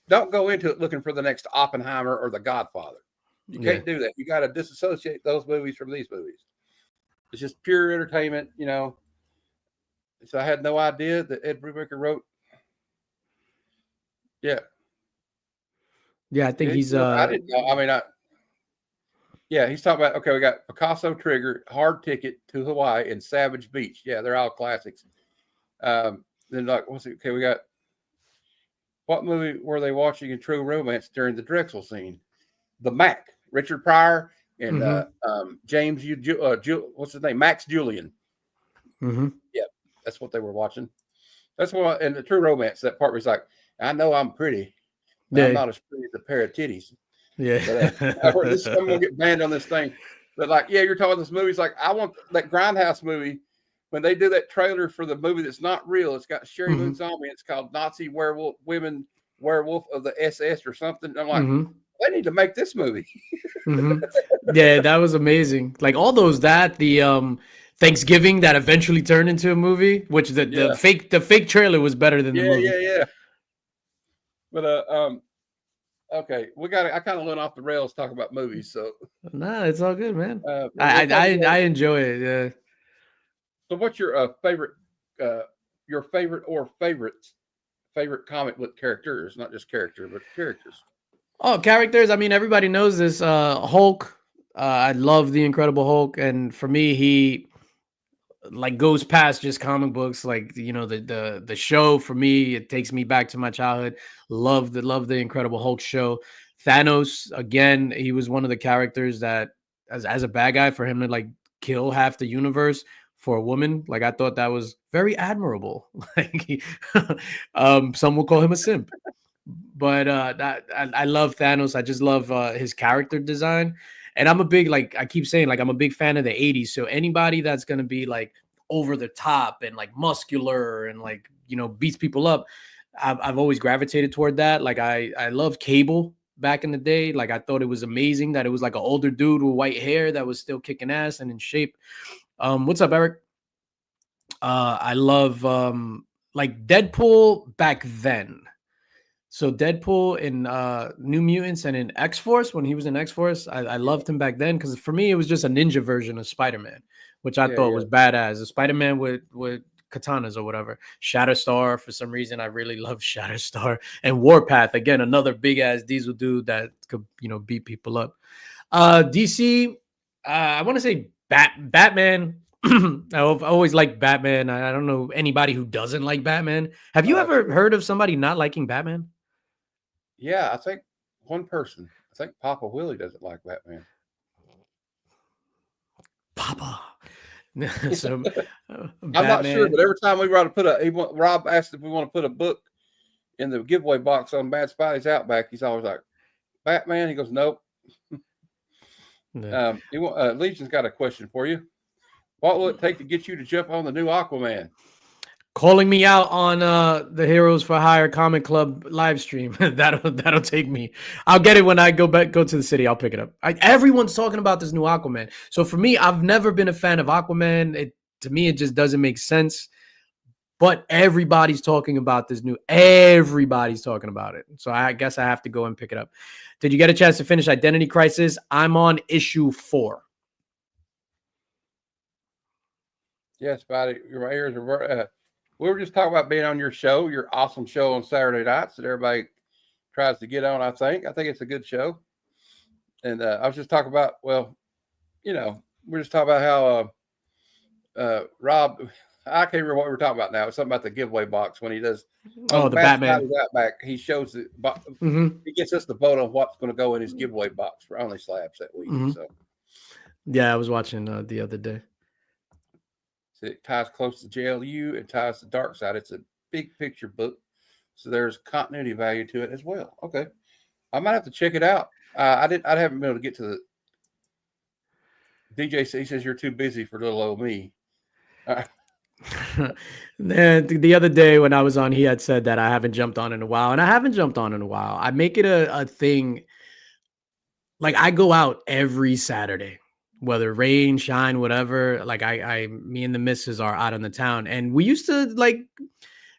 Don't go into it looking for the next Oppenheimer or The Godfather. You can't do that. You got to disassociate those movies from these movies. It's just pure entertainment, you know. So I had no idea that Ed Brubaker wrote. Yeah. Yeah, I think he's I didn't know. I mean, yeah, he's talking about we got Picasso Trigger, Hard Ticket to Hawaii, and Savage Beach. Yeah, they're all classics. Then like okay, we got what movie were they watching in True Romance during the Drexel scene? The Mac, Richard Pryor and James what's his name? Max Julian. Mm-hmm. Yeah, that's what they were watching. That's what in the True Romance, that part was like, I know I'm pretty. But I'm not as pretty as a pair of titties. Yeah. But I'm going to get banned on this thing. But like, yeah, you're talking this movie's like, I want that Grindhouse movie when they do that trailer for the movie that's not real. It's got Sherry Moon Zombie. It's called Nazi Werewolf of the SS or something. I'm like, they need to make this movie. Yeah, that was amazing. Like all those the Thanksgiving that eventually turned into a movie, which the fake trailer was better than the movie. Yeah. But okay, I kind of went off the rails talking about movies, so nah, it's all good, man. I enjoy it. Yeah. So, what's your favorite comic book characters? Not just character, but characters. Oh, characters. I mean, everybody knows this. Hulk. I love the Incredible Hulk, and for me, he like goes past just comic books. Like, you know, the show for me, it takes me back to my childhood. Love the Incredible Hulk show. Thanos, again, he was one of the characters that as a bad guy, for him to like kill half the universe for a woman, like I thought that was very admirable. Like some will call him a simp. But I love Thanos. I just love his character design. And I'm a big, like I keep saying, like I'm a big fan of the 80s. So anybody that's going to be like over the top and like muscular and like, you know, beats people up. I've always gravitated toward that. Like I love Cable back in the day. Like I thought it was amazing that it was like an older dude with white hair that was still kicking ass and in shape. What's up, Eric? I love like Deadpool back then. So Deadpool in New Mutants and in X-Force, when he was in X-Force, I loved him back then because for me it was just a ninja version of Spider-Man, which I thought was badass. A Spider-Man with katanas or whatever. Shatterstar, for some reason, I really love Shatterstar. And Warpath, again, another big ass diesel dude that could, you know, beat people up. DC, I want to say Batman. I've always liked Batman. I don't know anybody who doesn't like Batman. Have you ever heard of somebody not liking Batman? Yeah, I think one person. I think Papa Willie doesn't like Batman. Papa. So, I'm not sure, but every time we want to put Rob asked if we want to put a book in the giveaway box on Bad Spidey's Outback, he's always like, Batman? He goes, nope. Yeah. Legion's got a question for you. What will it take to get you to jump on the new Aquaman? Calling me out on the Heroes for Hire Comic Club live stream. that'll take me. I'll get it when I go to the city. I'll pick it up. Everyone's talking about this new Aquaman. So for me, I've never been a fan of Aquaman. To me, it just doesn't make sense. But everybody's talking about this new. Everybody's talking about it. So I guess I have to go and pick it up. Did you get a chance to finish Identity Crisis? I'm on issue 4. Yes, buddy. Your ears are. We were just talking about being on your show, your awesome show on Saturday nights that everybody tries to get on. I think it's a good show. And I was just talking about, well, you know, we're just talking about how Rob, I can't remember what we were talking about now. It's something about the giveaway box when he does. The Batman. Back, he shows it. He gets us the vote on what's going to go in his giveaway box for Only Slabs that week. So, yeah, I was watching the other day. It ties close to JLU. It ties to Dark Side. It's a big picture book, so there's continuity value to it as well. Okay, I might have to check it out. I haven't been able to get to the. DJ says you're too busy for little old me. The other day when I was on, he had said that I haven't jumped on in a while, and I haven't jumped on in a while. I make it a thing. Like I go out every Saturday. Whether rain, shine, whatever, like me and the missus are out in the town, and we used to like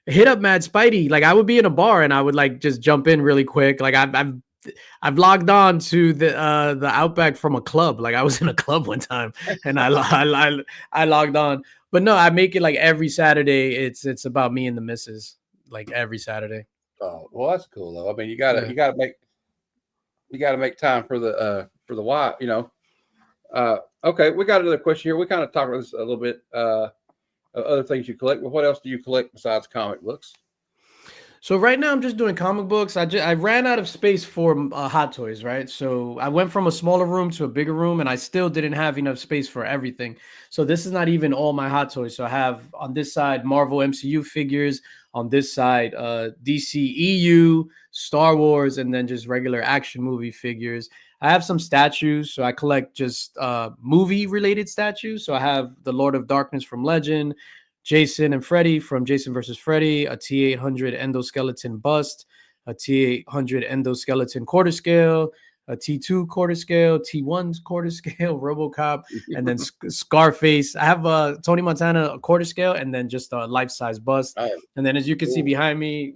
hit up Mad Spidey. Like I would be in a bar and I would like just jump in really quick. Like I've logged on to the Outback from a club. Like I was in a club one time and I logged on. But no, I make it like every Saturday. It's about me and the missus, like every Saturday. Oh, well, that's cool though. I mean, you gotta make time for the wife, you know. Okay, we got another question here. We kind of talked about this a little bit. Other things you collect. Well, what else do you collect besides comic books? So right now I'm just doing comic books. I ran out of space for Hot Toys, right? So I went from a smaller room to a bigger room, and I still didn't have enough space for everything. So this is not even all my Hot Toys. So I have on this side Marvel MCU figures, on this side DC EU, Star Wars, and then just regular action movie figures. I have some statues, so I collect just movie-related statues. So I have the Lord of Darkness from Legend, Jason and Freddy from Jason vs. Freddy, a T-800 endoskeleton bust, a T-800 endoskeleton quarter scale, a T2 quarter scale, T1 quarter scale, RoboCop, and then Scarface. I have a Tony Montana quarter scale, and then just a life-size bust. And then as you can see behind me,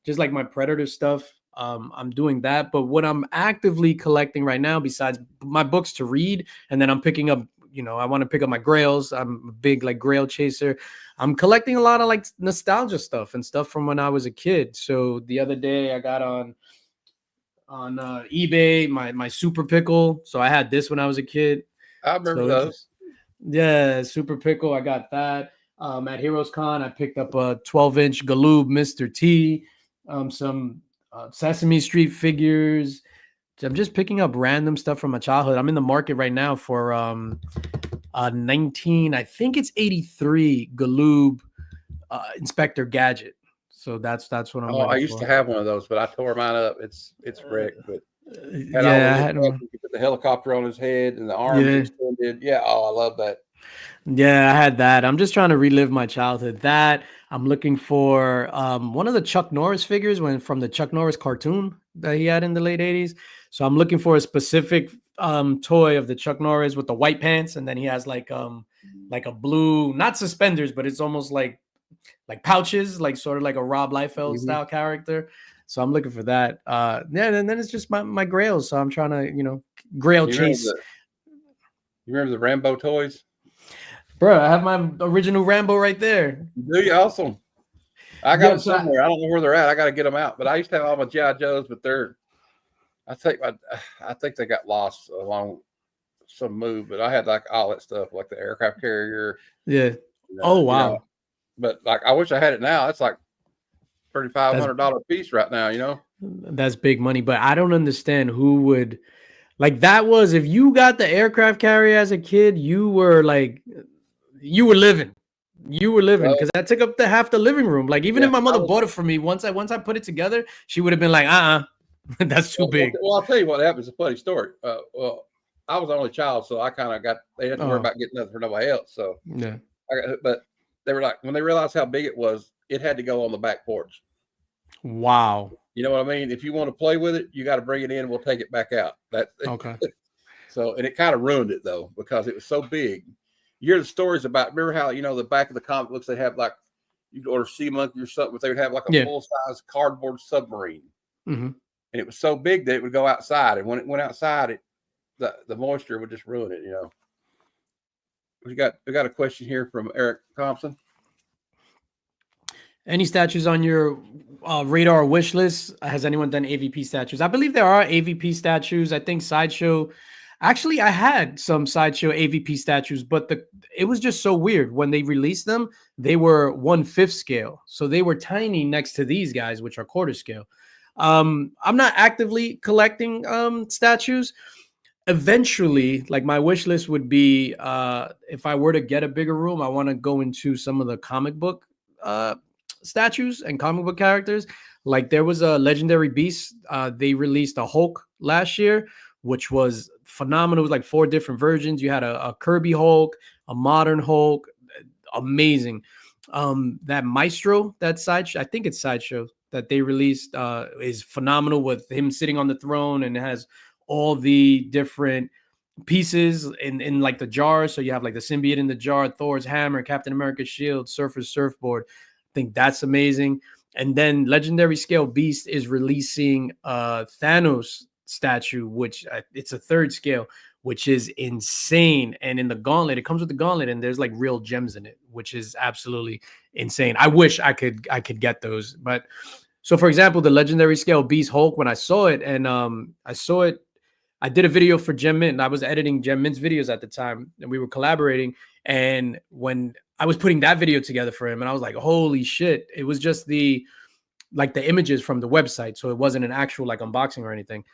just like my Predator stuff, I'm doing that. But what I'm actively collecting right now, besides my books to read, and then I'm picking up, you know, I want to pick up my grails. I'm a big like grail chaser. I'm collecting a lot of like nostalgia stuff and stuff from when I was a kid. So the other day I got on eBay my Super Pickle. So I had this when I was a kid. I remember those. Yeah, Super Pickle. I got that. At Heroes Con, I picked up a 12-inch Galoob Mr. T, some Sesame Street figures. I'm just picking up random stuff from my childhood. I'm in the market right now for 19, I think it's 83 Galoob Inspector Gadget. So that's what I'm. Oh, I used to have one of those, but I tore mine up. It's wrecked. But yeah, I had one. You put the helicopter on his head and the arms extended. Yeah, oh, I love that. Yeah, I had that. I'm just trying to relive my childhood. That I'm looking for one of the Chuck Norris figures when from the Chuck Norris cartoon that he had in the late 80s. So I'm looking for a specific toy of the Chuck Norris with the white pants, and then he has like a blue, not suspenders, but it's almost like pouches, like sort of like a Rob Liefeld Mhm. style character. So I'm looking for that. Yeah, and then it's just my grails. So I'm trying to, grail You remember chase. the you remember the Rambo toys? Bro, I have my original Rambo right there. Do you? Awesome. I got Yeah, them somewhere. I don't know where they're at. I got to get them out. But I used to have all my GI Joes, but I think they got lost along some move. But I had like all that stuff, like the aircraft carrier. yeah. Oh You know. wow. But like I wish I had it now. It's like That's $3,500 piece right now. You know. that's big money, but I don't understand who would like that was if you got the aircraft carrier as a kid, you were living. You were living Well, because that took up the half the living room. Like even yeah. if my mother bought it for me, once I put it together, she would have been like, that's too big. Well, I'll tell you what happened. It's a funny story. Well, I was the only child, so I kind of they didn't have to worry Oh, about getting nothing for nobody else. So yeah. but they were like, when they realized how big it was, it had to go on the back porch. Wow. You know what I mean? If you want to play with it, you got to bring it in. We'll take it back out. Okay. So, and it kind of ruined it though, because it was so big. You hear the stories about, remember how, the back of the comic books, they have like, you could order Sea Monkey or something, but they would have like a Yeah. full size cardboard submarine. Hmm. And it was so big that it would go outside. And when it went outside, the moisture would just ruin it, We got a question here from Eric Thompson. Any statues on your radar wish list? Has anyone done AVP statues? I believe there are AVP statues. I think Sideshow. Actually, I had some Sideshow AVP statues, but it was just so weird when they released them. They were 1/5 scale, so they were tiny next to these guys, which are quarter scale. I'm not actively collecting statues. Eventually, like my wish list would be, if I were to get a bigger room, I want to go into some of the comic book statues and comic book characters. Like there was a Legendary Beast. They released a Hulk last year, which was phenomenal. It was like 4 different versions. You had a Kirby Hulk, a modern Hulk, amazing. That Maestro, I think it's Sideshow that they released, is phenomenal with him sitting on the throne, and it has all the different pieces in like the jar. So you have like the symbiote in the jar, Thor's hammer, Captain America's shield, Surfer's surfboard. I think that's amazing. And then Legendary Scale Beast is releasing Thanos statue, which it's a 3rd scale, which is insane. And in the gauntlet, it comes with the gauntlet, and there's like real gems in it, which is absolutely insane. I wish I could get those. But so for example, the Legendary Scale Beast Hulk, when I saw it, and I did a video for Gem Mint, and I was editing Gem Mint's videos at the time, and we were collaborating. And when I was putting that video together for him, and I was like, holy shit, it was just the images from the website. So it wasn't an actual like unboxing or anything.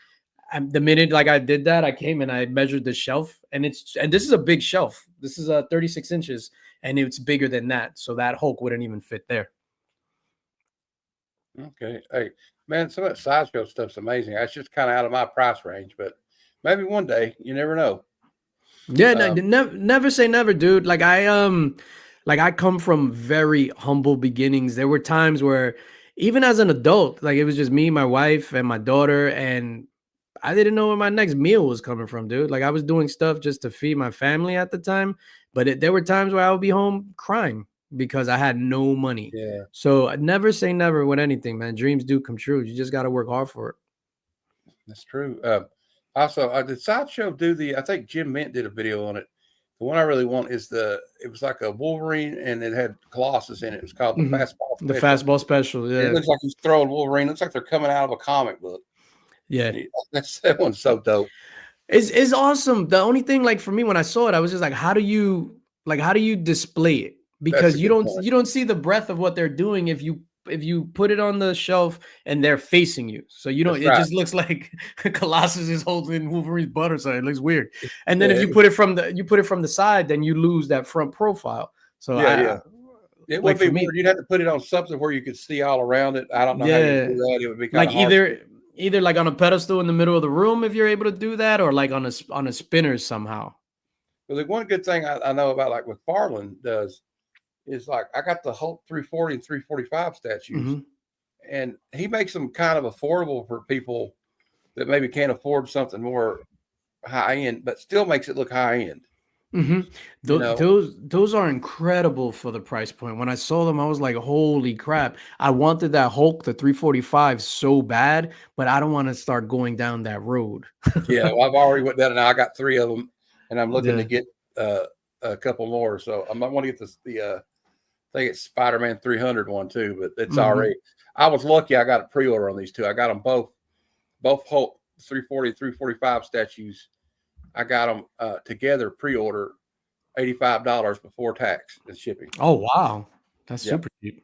And the minute like I did that, I came and I measured the shelf, and this is a big shelf. This is 36 inches, and it's bigger than that. So that Hulk wouldn't even fit there. Okay. Hey, man, some of that Sideshow stuff's amazing. That's just kind of out of my price range, but maybe one day, you never know. Yeah, never say never, dude. Like I come from very humble beginnings. There were times where even as an adult, like it was just me, my wife, and my daughter, and I didn't know where my next meal was coming from, dude. Like I was doing stuff just to feed my family at the time, but there were times where I would be home crying because I had no money. Yeah. So never say never with anything, man. Dreams do come true. You just got to work hard for it. That's true. Also, did Sideshow do I think Jim Mint did a video on it. The one I really want is it was like a Wolverine, and it had Colossus in it. It was called the Fastball Special. The Fastball Special, yeah. It looks like he's throwing Wolverine. It looks like they're coming out of a comic book. Yeah. That one's so dope. It's awesome. The only thing, like for me, when I saw it, I was just like, how do you display it? Because you don't see the breadth of what they're doing if you put it on the shelf and they're facing you. So you don't. Just looks like Colossus is holding Wolverine's butt or something. It looks weird. And then if you put it from the side, then you lose that front profile. So it would be weird. You'd have to put it on something where you could see all around it. I don't know how you do that. It would be kind of like either like on a pedestal in the middle of the room if you're able to do that, or like on a spinner somehow. But the one good thing I know about like what Farland does is like I got the Hulk 340 and 345 statues, Mm-hmm. and he makes them kind of affordable for people that maybe can't afford something more high end, but still makes it look high end. Mm-hmm. You know, Those are incredible for the price point. When I saw them, I was like, "Holy crap!" I wanted that Hulk, the 345, so bad, but I don't want to start going down that road. yeah, well, I've already went down and I got 3 of them, and I'm looking to Yeah. get a couple more. So I might want to get I think it's Spider-Man 300 one too, but it's Mm-hmm. already. I was lucky. I got a pre-order on these two. I got them both Hulk 340 345 statues. I got them together pre-order $85 before tax and shipping. Oh wow, that's Yep. super cheap.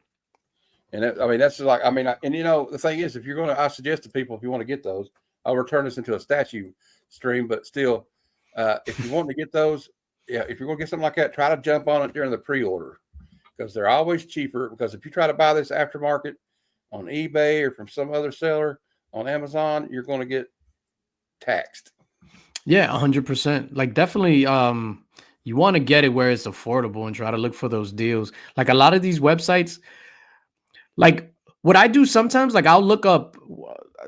And I mean, that's like, I mean, and you know, the thing is, if you're going to, I suggest to people, if you want to get those, I'll return this into a statue stream, but still, if you want to get those, yeah, if you're going to get something like that, try to jump on it during the pre-order because they're always cheaper. Because if you try to buy this aftermarket on eBay or from some other seller on Amazon, you're going to get taxed. Yeah, 100%. Like definitely you want to get it where it's affordable and try to look for those deals. Like a lot of these websites, like what I do sometimes, like I'll look up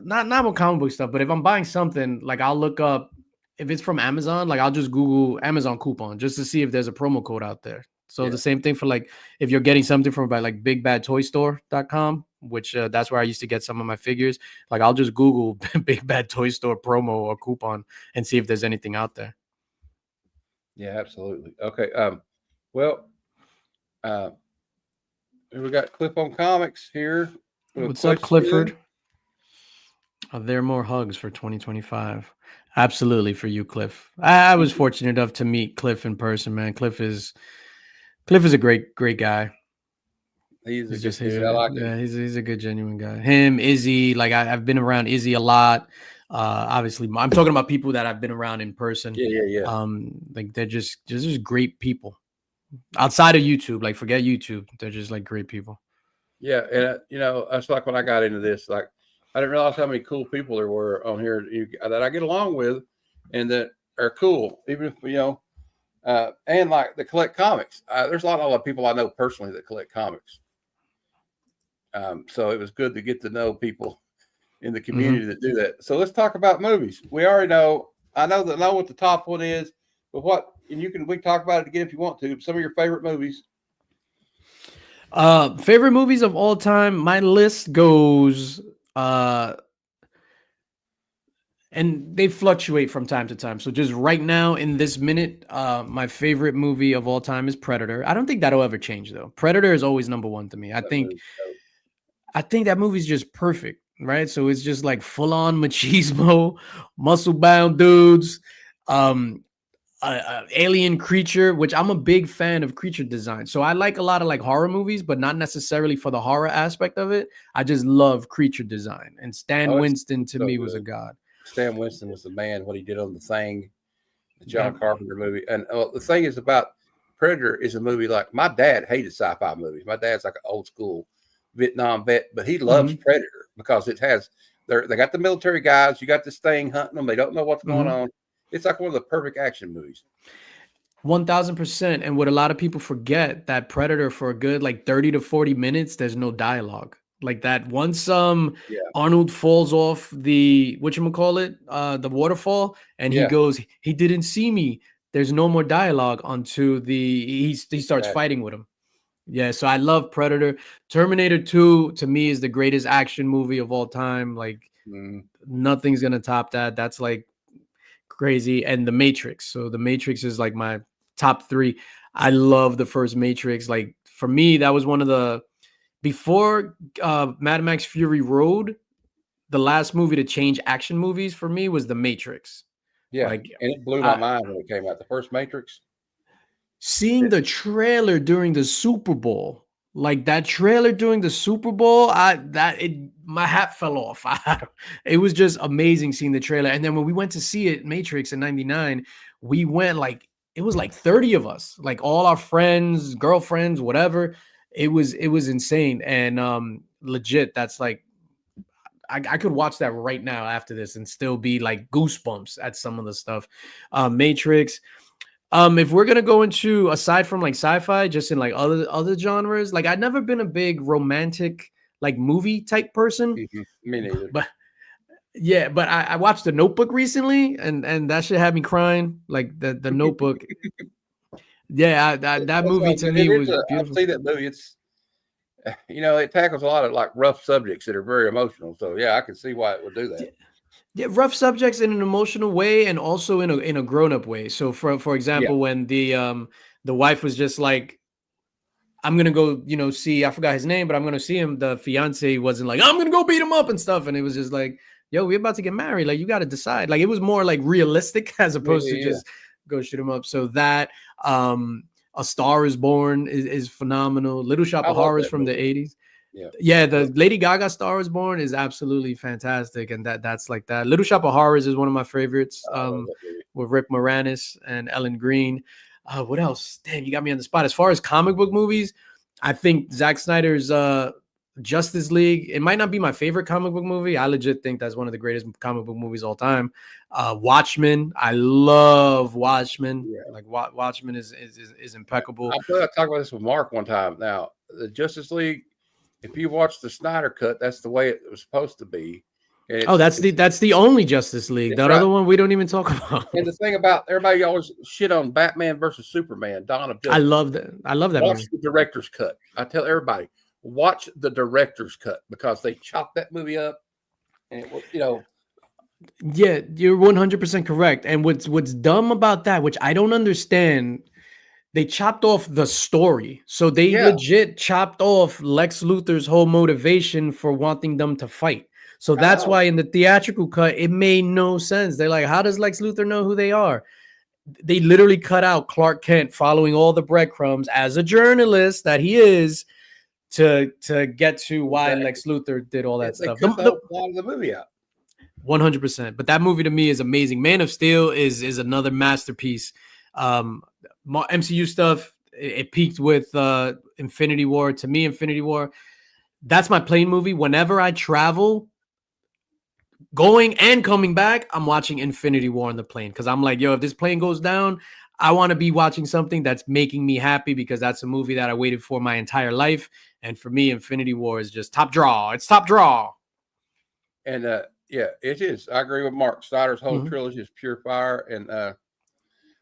not with comic book stuff, but if I'm buying something, like I'll look up if it's from Amazon, like I'll just Google Amazon coupon just to see if there's a promo code out there. So Yeah. the same thing for like if you're getting something from by like bigbadtoystore.com, which that's where I used to get some of my figures. Like I'll just Google Big Bad Toy Store promo or coupon and see if there's anything out there. Yeah, absolutely. Okay. Well, uh, we got Clip on Comics here with a What's up, question. Clifford? Are there more hugs for 2025? Absolutely for you, Cliff. I was fortunate enough to meet Cliff in person, man. Cliff is a great guy. He's a He's good just he's dude. I a like him. yeah, he's a good genuine guy. Him, Izzy, like I've been around Izzy a lot. Obviously, I'm talking about people that I've been around in person. Yeah. Like they're just great people outside of YouTube. Like forget YouTube, they're just like great people. Yeah, and you know, that's like when I got into this. Like, I didn't realize how many cool people there were on here that I get along with, and that are cool. Even if you know, and like that collect comics. There's a lot of people I know personally that collect comics. So it was good to get to know people in the community that do that. So let's talk about movies. We already know. I know what the top one is, but what and we can talk about it again if you want to. Some of your favorite movies. Favorite movies of all time. My list goes and they fluctuate from time to time. So just right now in this minute, my favorite movie of all time is Predator. I don't think that'll ever change though. Predator is always number one to me. That movie. I think that movie's just perfect, right? So it's just like full on machismo, muscle bound dudes, um, alien creature, which I'm a big fan of creature design. So I like a lot of like horror movies, but not necessarily for the horror aspect of it. I just love creature design. And Stan Oh, it's Winston to so me was a good. god. Stan Winston was the man. What he did on The Thing, the Yeah. John Carpenter movie, and the thing is about Predator is a movie like my dad hated sci-fi movies. My dad's like an old school Vietnam vet, but he loves Mm-hmm. Predator because it has they got the military guys. You got this thing hunting them. They don't know what's going Mm-hmm. on. It's like one of the perfect action movies. 1000%. And what a lot of people forget that Predator for a good like 30 to 40 minutes, there's no dialogue. Like that once Yeah, Arnold falls off the whatchamacallit, the waterfall, and he yeah, goes, he didn't see me. There's no more dialogue until he starts exactly. fighting with him. Yeah, so I love Predator. Terminator 2 to me is the greatest action movie of all time. Like Mm, nothing's gonna top that. That's like crazy. And The Matrix. So The Matrix is like my top three. I love the first Matrix. Like for me, that was one of the before Mad Max Fury Road, the last movie to change action movies for me was The Matrix. yeah, Like and it blew my I, mind when it came out. The first Matrix. seeing It, the trailer during the Super Bowl, like that trailer during the Super Bowl, my hat fell off. It was just amazing seeing the trailer. And then when we went to see it, Matrix in '99, we went like it was like 30 of us, like all our friends, girlfriends, whatever. It was insane and legit. That's like I could watch that right now after this and still be like goosebumps at some of the stuff. Matrix. If we're gonna go into aside from like sci-fi, just in like other genres, like I've never been a big romantic like movie type person, Me neither. but yeah, but I watched The Notebook recently, and that shit had me crying. Like the Notebook, yeah, that That's movie all to good. me It is was I've beautiful. seen that movie. It's it tackles a lot of like rough subjects that are very emotional. So yeah, I can see why it would do that. Yeah, rough subjects in an emotional way and also in a grown-up way. So for Yeah. example, when the wife was just like, I'm gonna go, see, I forgot his name, but I'm gonna see him. The fiance wasn't like, I'm gonna go beat him up and stuff. And it was just like, yo, we're about to get married. Like, you gotta decide. Like, it was more like realistic as Yeah, opposed to yeah, yeah. just go shoot him up. So that A Star is Born is phenomenal. Little Shop I of love Horrors that from the movie. 80s. Yeah. Yeah, I the love Lady Gaga Star is Born is absolutely fantastic, and that's like that. Little Shop of Horrors is one of my favorites. I love that movie. With Rick Moranis and Ellen Green. What else? Damn, you got me on the spot. As far as comic book movies, I think Zack Snyder's Justice League. It might not be my favorite comic book movie. I legit think that's one of the greatest comic book movies all time. Watchmen. I love Watchmen. Yeah. Like Watchmen is impeccable. I thought I talked about this with Mark one time. Now, the Justice League, if you watch the Snyder cut, that's the way it was supposed to be. And Oh, that's the only Justice League. it's That right. other one we don't even talk about. And the thing about everybody always shit on Batman versus Superman, Dawn of Justice. I love that. I love that Watch movie. the director's cut. I tell everybody, watch the director's cut because they chopped that movie up, and it was, Yeah, you're 100% correct. And what's dumb about that, which I don't understand, they chopped off the story. So they yeah, legit chopped off Lex Luthor's whole motivation for wanting them to fight. So I that's know. why in the theatrical cut, it made no sense. They're like, how does Lex Luthor know who they are? They literally cut out Clark Kent following all the breadcrumbs as a journalist that he is to get to why Exactly. Lex Luthor did all that They stuff. cut the whole plot of the movie out. 100%. But that movie to me is amazing. Man of Steel is another masterpiece. MCU stuff, it peaked with Infinity War. To me, Infinity War, that's my plane movie. Whenever I travel, going and coming back, I'm watching Infinity War on the plane because I'm like, yo, if this plane goes down, I want to be watching something that's making me happy because that's a movie that I waited for my entire life. And for me, Infinity War is just top draw. It's top draw. And yeah, it is. I agree with Mark. Snyder's whole trilogy is pure fire, and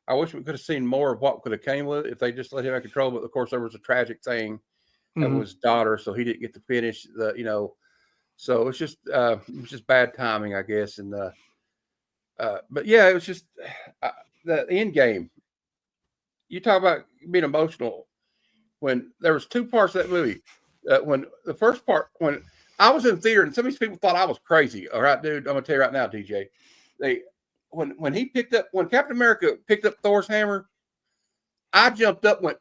I wish we could have seen more of what could have came with it if they just let him have control. But of course, there was a tragic thing with his daughter, so he didn't get to finish the. So it's just bad timing, I guess. And but yeah, it was just the end game. You talk about being emotional when there was two parts of that movie. When the first part, when I was in theater, and some of these people thought I was crazy. All right, dude, I'm gonna tell you right now, DJ. When Captain America picked up Thor's hammer, I jumped up, and went,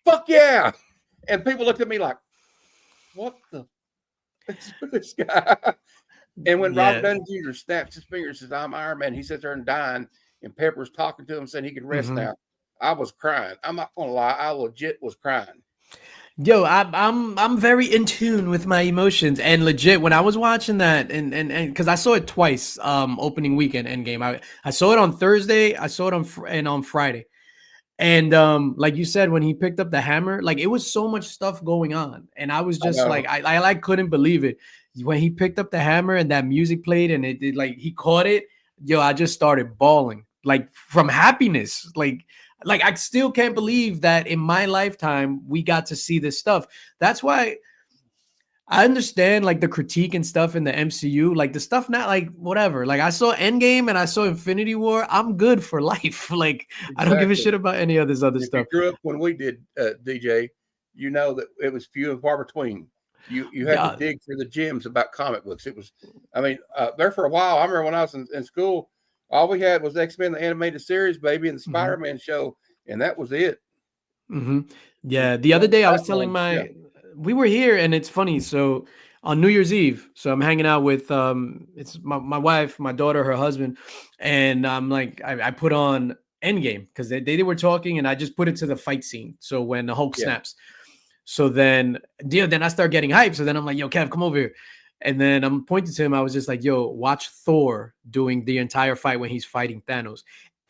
"Fuck yeah!" And people looked at me like, "What the? This guy?" And when Robert Downey Jr. snaps his fingers and says, "I'm Iron Man," he sits there and dying, and Pepper's talking to him, saying he can rest now. I was crying. I'm not gonna lie, I legit was crying. Yo, I'm very in tune with my emotions, and legit when I was watching that, and because I saw it twice, opening weekend Endgame. I saw it on Thursday, I saw it on Friday, and like you said, when he picked up the hammer, like it was so much stuff going on, and I was just like, I like couldn't believe it when he picked up the hammer and that music played, and it did like he caught it. Yo, I just started bawling like from happiness, like I still can't believe that in my lifetime we got to see this stuff. That's why I understand like the critique and stuff in the MCU, like the stuff not like whatever. Like I saw Endgame and I saw Infinity War. I'm good for life. Like exactly. I don't give a shit about any of this other stuff. You grew up when we did, DJ. You know that it was few and far between. You had to dig for the gems about comic books. It was, I mean, there for a while. I remember when I was in school. All we had was X-Men, the animated series, baby, and the Spider-Man show, and that was it. Yeah, the other day I was telling we were here, and it's funny. So on New Year's Eve, so I'm hanging out with it's my wife, my daughter, her husband, and I'm like, I put on Endgame because they were talking, and I just put it to the fight scene. So when the Hulk snaps, so then I start getting hyped. So then I'm like, yo, Kev, come over here. And then I'm pointing to him. I was just like, yo, watch Thor doing the entire fight when he's fighting Thanos.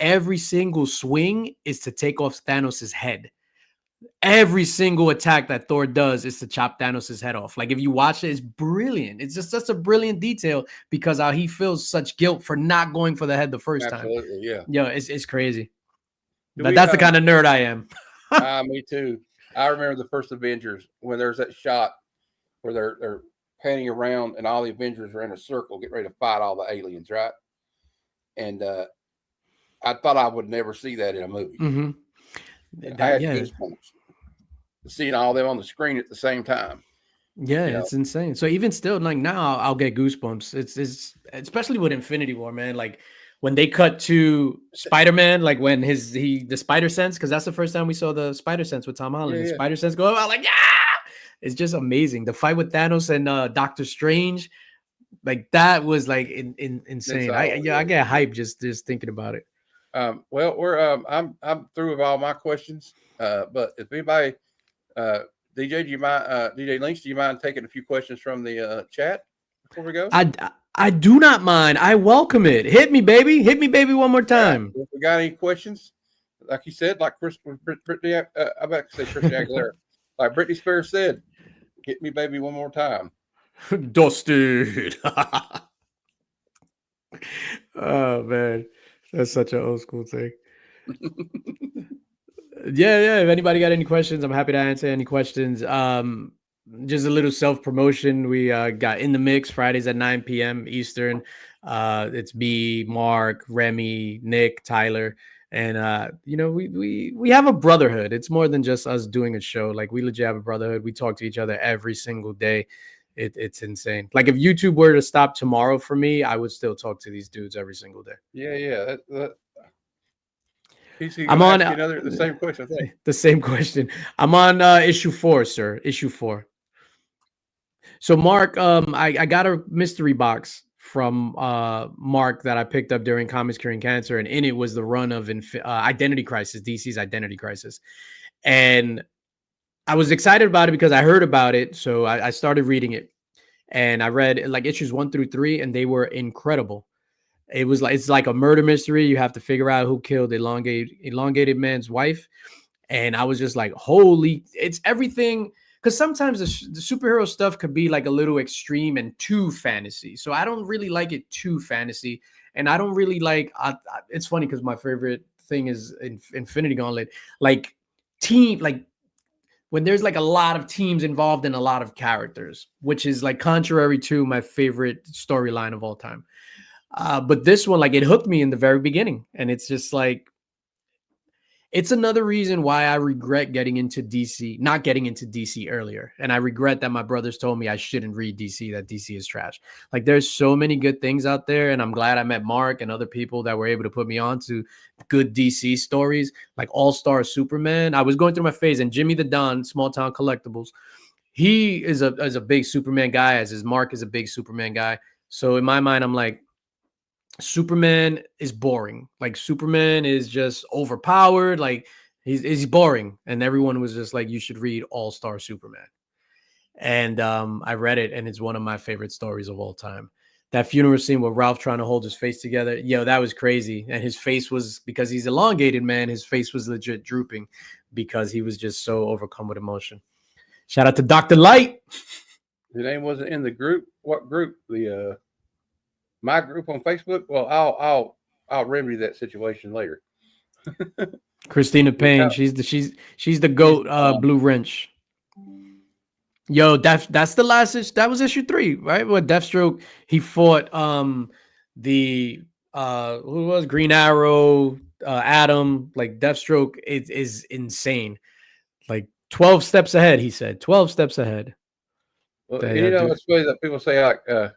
every single swing is to take off Thanos' head. Every single attack that Thor does is to chop Thanos' head off. Like if you watch it, it's brilliant. It's just such a brilliant detail because how he feels such guilt for not going for the head the first time. Absolutely, yeah. Yo, it's crazy. Do But we, that's the kind of nerd I am. Me too. I remember the first Avengers when there's that shot where they're panning around and all the Avengers are in a circle getting ready to fight all the aliens, right? And I thought I would never see that in a movie. Mm-hmm. I had goosebumps seeing all them on the screen at the same time. Yeah, it's insane. So even still, like now, I'll get goosebumps. It's especially with Infinity War, man. Like when they cut to Spider-Man, like when the Spider Sense, because that's the first time we saw the Spider Sense with Tom Holland. The Spider Sense go out, like it's just amazing. The fight with Thanos and Doctor Strange, like that was like insane. I get hyped just thinking about it. Well, we're I'm through with all my questions. But if anybody, DJ, do you mind? DJ Links, do you mind taking a few questions from the chat before we go? I do not mind. I welcome it. Hit me, baby. Hit me, baby, one more time. If we got any questions, like you said, like Brittany, I'm about to say Christian Aguilera, like Britney Spears said, hit me, baby, one more time. Dusted. Oh man, that's such an old school thing. Yeah. If anybody got any questions, I'm happy to answer any questions. Just a little self-promotion. We got In the Mix Fridays at 9 p.m. Eastern. It's me, Mark, Remy, Nick, Tyler. And we have a brotherhood. It's more than just us doing a show. Like we legit have a brotherhood. We talk to each other every single day. It's insane. Like if YouTube were to stop tomorrow for me, I would still talk to these dudes every single day. Yeah. I'm on the same question. I think. The same question. I'm on issue 4, sir. Issue 4. So Mark, I got a mystery box from Mark that I picked up during Comics Curing Cancer, and in it was the run of Identity Crisis, DC's Identity Crisis, and I was excited about it because I heard about it, so I started reading it, and I read like issues 1 through 3, and they were incredible. It's like a murder mystery. You have to figure out who killed elongated man's wife, and I was just like, holy! It's everything. Because sometimes the superhero stuff could be like a little extreme and too fantasy. So I don't really like it too fantasy. And I don't really like, it's funny because my favorite thing is Infinity Gauntlet. Like when there's like a lot of teams involved in a lot of characters, which is like contrary to my favorite storyline of all time. But this one, like it hooked me in the very beginning. And it's just like, it's another reason why I regret not getting into DC earlier. And I regret that my brothers told me I shouldn't read DC, that DC is trash. Like there's so many good things out there. And I'm glad I met Mark and other people that were able to put me on to good DC stories, like All-Star Superman. I was going through my phase, and Jimmy the Don, Small Town Collectibles, he is a big Superman guy, as is Mark is a big Superman guy. So in my mind, I'm like, Superman is boring. Like Superman is just overpowered. Like he's boring. And everyone was just like, you should read All-Star Superman. And I read it, and it's one of my favorite stories of all time. That funeral scene with Ralph trying to hold his face together. Yo, that was crazy. And his face was, because he's elongated, man, his face was legit drooping because he was just so overcome with emotion. Shout out to Dr. Light. Your name wasn't in the group. What group? My group on Facebook. Well, I'll remedy that situation later. Christina Payne, she's the GOAT. Blue Wrench. Yo, that's the last issue. That was issue 3, right? Where Deathstroke, he fought who was Green Arrow, Atom. Like Deathstroke is insane. Like 12 steps ahead, he said. 12 steps ahead. Well, it's funny that people say like the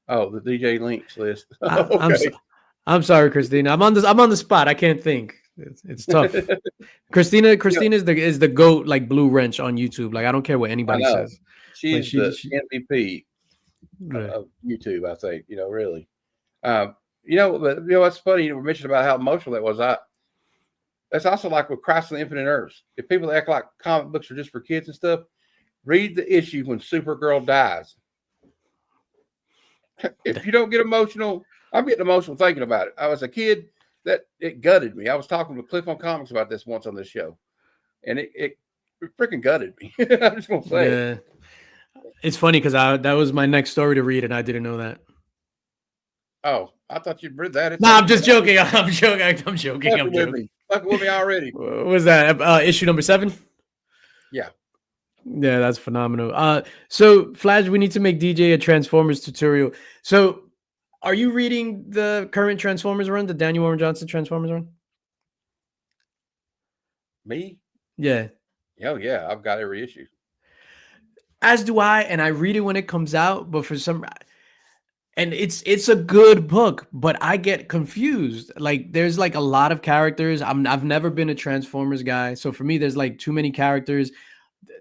DJ Links list. Okay. I'm sorry, Christina. I'm on the spot. I can't think. It's tough. Christina is the GOAT, like Blue Wrench on YouTube. Like I don't care what anybody says. She's the MVP of YouTube, I think. Really. What's funny. You mentioned about how emotional that was. That's also like with Crisis on Infinite Earths. If people act like comic books are just for kids and stuff, read the issue when Supergirl dies. If you don't get emotional, I'm getting emotional thinking about it. I was a kid. that it gutted me. I was talking with Cliff on Comics about this once on this show, and it freaking gutted me. I'm just gonna say it. Yeah, it's funny because that was my next story to read, and I didn't know that. Oh, I thought you'd read that. It's No, like, I'm just joking. I'm joking. I'm joking. I'm fucking with joking. me. Fucking with me already. What was that? Issue number 7? Yeah. Yeah, that's phenomenal. So Flash, we need to make DJ a Transformers tutorial. So, are you reading the current Transformers run, the Daniel Warren Johnson Transformers run? Me? Yeah. Oh yeah, I've got every issue. As do I, and I read it when it comes out, but for some and it's a good book, but I get confused. Like there's like a lot of characters. I've never been a Transformers guy. So for me, there's like too many characters.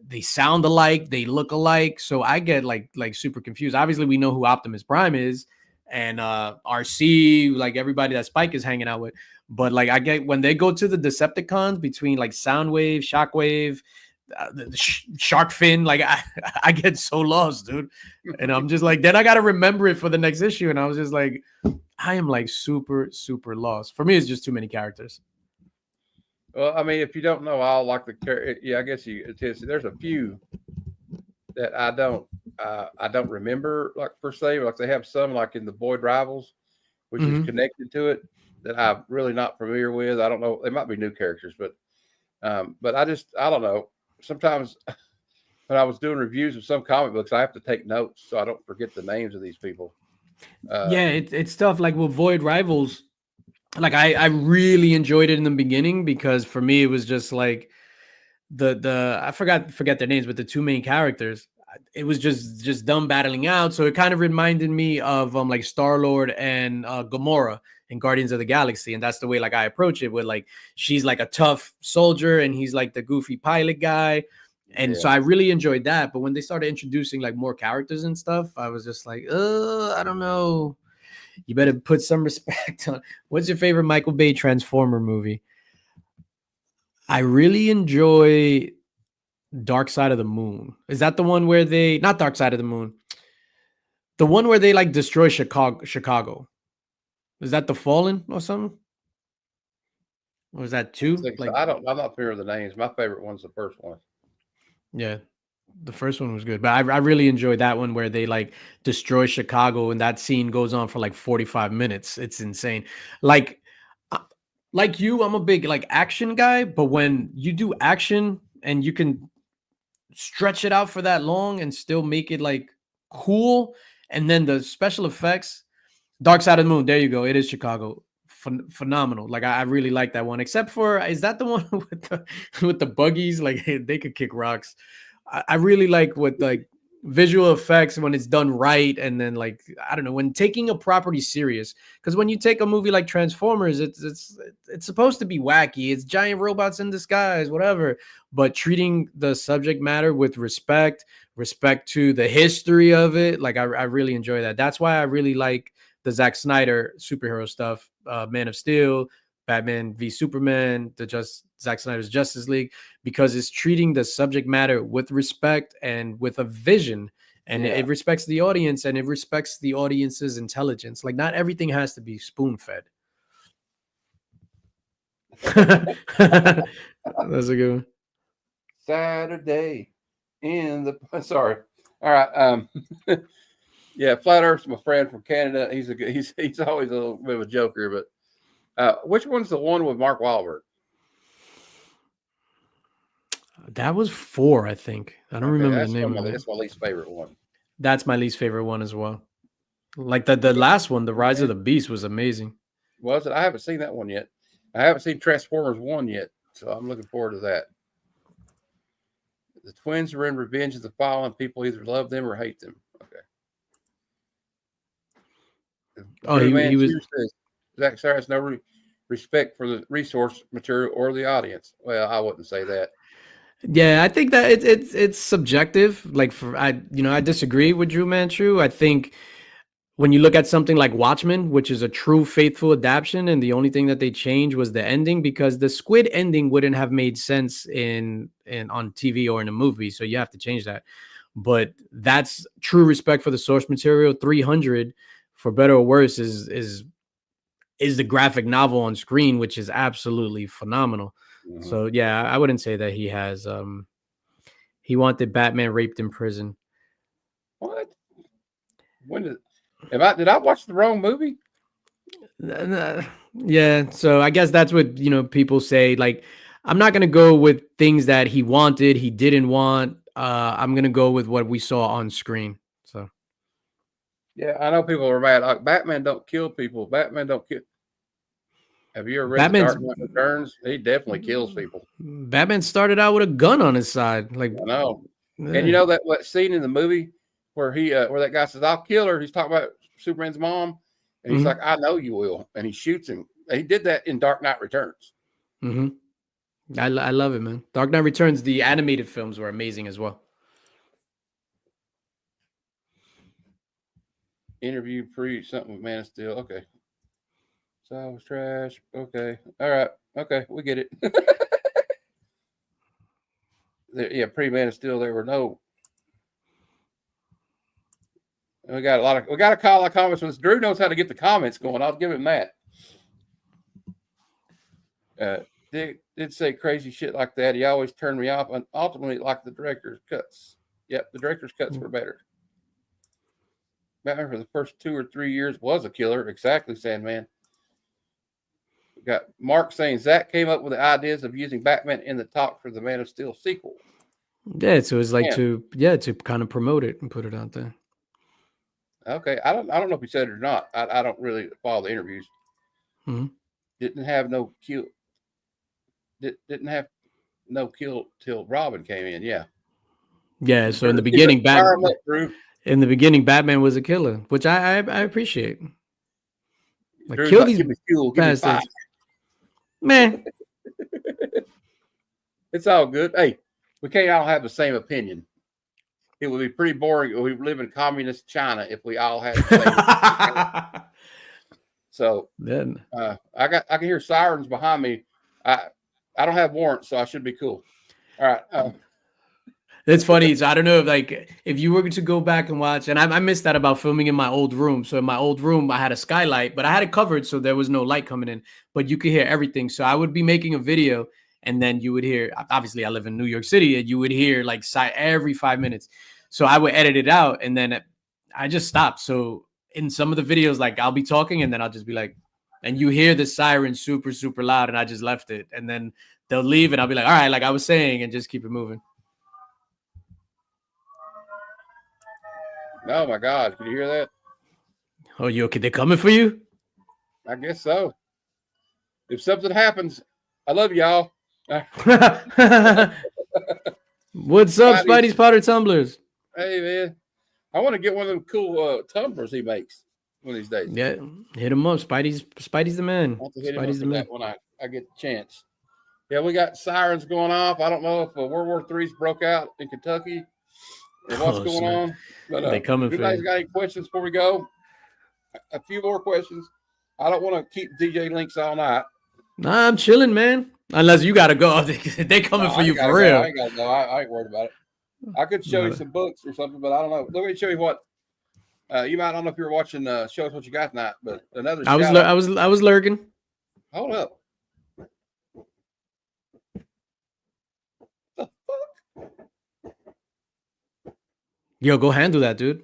They sound alike, they look alike. So I get like super confused. Obviously, we know who Optimus Prime is, and RC, like everybody that Spike is hanging out with. But like I get when they go to the Decepticons between like Soundwave, Shockwave, Shark Fin, like I get so lost, dude. And I'm just like, then I gotta remember it for the next issue. And I was just like, I am like super lost. For me, it's just too many characters. Well, I mean, if you don't know all like the yeah, I guess there's a few that I don't remember like per se. Like they have some like in the Void Rivals, which is connected to it that I'm really not familiar with. I don't know. They might be new characters, but I don't know. Sometimes when I was doing reviews of some comic books, I have to take notes so I don't forget the names of these people. Yeah, it's tough. Like with Void Rivals, like I really enjoyed it in the beginning because for me it was just like the I forget their names, but the two main characters, it was just them battling out. So it kind of reminded me of like Star-Lord and Gamora in Guardians of the Galaxy, and that's the way like I approach it. With like she's like a tough soldier and he's like the goofy pilot guy. And so I really enjoyed that. But when they started introducing like more characters and stuff, I was just like, I don't know. You better put some respect on. What's your favorite Michael Bay Transformer movie? I really enjoy Dark Side of the Moon. Is that the one where they not Dark Side of the Moon? The one where they like destroy Chicago. Is that The Fallen or something? Or is that 2? Like, I'm not familiar with the names. My favorite one's the first one. Yeah. The first one was good, but I really enjoyed that one where they like destroy Chicago and that scene goes on for like 45 minutes. It's insane. Like you, I'm a big like action guy, but when you do action and you can stretch it out for that long and still make it like cool, and then the special effects, Dark Side of the Moon, there you go. It is Chicago. Phenomenal. Like I really like that one, except for is that the one with the buggies? Like they could kick rocks. I really like what like visual effects when it's done right, and then like I don't know, when taking a property serious. Because when you take a movie like Transformers, it's supposed to be wacky. It's giant robots in disguise, whatever. But treating the subject matter with respect to the history of it, like I really enjoy that. That's why I really like the Zack Snyder superhero stuff, Man of Steel, Batman v Superman, Zack Snyder's Justice League, because it's treating the subject matter with respect and with a vision, and it respects the audience and it respects the audience's intelligence. Like not everything has to be spoon fed. That's a good one. Saturday in the sorry. All right. Yeah, Flat Earth's my friend from Canada. He's always a little bit of a joker, but which one's the one with Mark Wahlberg? That was 4, I think. I don't remember the name of it. That's my least favorite one. That's my least favorite one as well. Like the last one, The Rise of the Beast, was amazing. Was it? I haven't seen that one yet. I haven't seen Transformers 1 yet, so I'm looking forward to that. The twins are in Revenge of the Fallen. People either love them or hate them. Okay. Oh, he was. Zack Snyder has no respect for the resource material or the audience. Well, I wouldn't say that. Yeah, I think that it's subjective. Like I disagree with Drew Manchu. I think when you look at something like Watchmen, which is a true faithful adaptation, and the only thing that they changed was the ending, because the squid ending wouldn't have made sense in on TV or in a movie, so you have to change that. But that's true respect for the source material. 300, for better or worse, is is the graphic novel on screen, which is absolutely phenomenal. Mhm. So yeah, I wouldn't say that he has he wanted Batman raped in prison. What? When did I watch the wrong movie? Yeah, so I guess that's what people say. Like, I'm not gonna go with things that he wanted, he didn't want. I'm gonna go with what we saw on screen. So Yeah, I know people are mad. Like, Batman don't kill people. Batman don't kill. Have you ever read Batman's The Dark Knight Returns? He definitely kills people. Batman started out with a gun on his side. Like, I know. And yeah. you know that what scene in the movie where where that guy says, "I'll kill her." He's talking about Superman's mom, and he's Mhm. like, "I know you will," and he shoots him. And he did that in Dark Knight Returns. Mm-hmm. I love it, man. Dark Knight Returns, the animated films were amazing as well. Interview pre something with Man of Steel. Okay. So I was trash. Okay. All right. Okay. We get it. Yeah, pre Man of Steel, there were no. We got to call our comments. Drew knows how to get the comments going. I'll give him that. Did say crazy shit like that. He always turned me off, and ultimately, like the director's cuts. Yep, the director's cuts were better. Batman for the first 2 or 3 years was a killer. Exactly, Sandman. We got Mark saying Zach came up with the ideas of using Batman in the talk for the Man of Steel sequel. Yeah, so it's like Yeah. to kind of promote it and put it out there. Okay, I don't know if he said it or not. I don't really follow the interviews. Mhm. Didn't have no kill. Didn't have no kill till Robin came in. Yeah. Yeah, so in the beginning, Fire 'em up, Drew. Batman was a killer, which I appreciate. Like, Drew's kill like, these give me fuel, give me fire. bastards. Man, It's all good. Hey, we can't all have the same opinion. It would be pretty boring if we live in communist China if we all had the same opinion. So then I can hear sirens behind me. I don't have warrants, so I should be cool. All right. that's funny. So I don't know if you were to go back and watch, and I missed that about filming in my old room. So in my old room, I had a skylight, but I had it covered, so there was no light coming in, but you could hear everything. So I would be making a video, and then you would hear. Obviously, I live in New York City, and you would hear like every 5 minutes. So I would edit it out, and then I just stopped. So in some of the videos, like I'll be talking, and then I'll just be like, and you hear the siren super super loud, and I just left it, and then they'll leave, and I'll be like, all right, like I was saying, and just keep it moving. Oh my God! Can you hear that? Oh, you okay? They're coming for you? I guess so. If something happens, I love y'all. What's up, Spidey's Powder Tumblers? Hey man, I want to get one of them cool tumblers he makes one of these days. Yeah, hit him up. Spidey's the man. I want to hit him up Spidey's the with man. that when I get the chance. Yeah, we got sirens going off. I don't know if World War III's broke out in Kentucky or what's going on. But they coming you for guys you. got any questions before we go? A few more questions. I don't want to keep DJ Links all night. Nah, I'm chilling, man. Unless you gotta go. They coming for you for real. I ain't gotta go. I ain't worried about it. I could show you some books or something, but I don't know. Let me show you what. You might, I don't know if you're watching Show Us What You Got tonight, but another. I was lurking. Hold up. The fuck? Yo, go handle that, dude.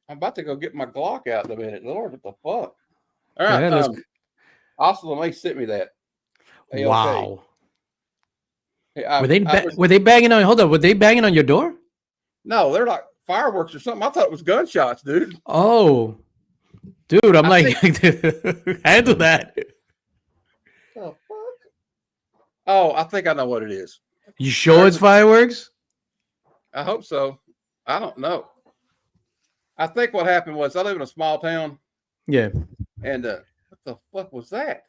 I'm about to go get my Glock out in a minute. Lord, what the fuck? All right. Yeah, Austin LeMay sent me that. A-OK. Wow. Hey, were they banging on? Hold up. Were they banging on your door? No, they're like fireworks or something. I thought it was gunshots, dude. Oh, dude, I'm handle that. The fuck? Oh, I think I know what it is. You sure it's fireworks? I hope so. I don't know. I think what happened was I live in a small town. Yeah. And what the fuck was that?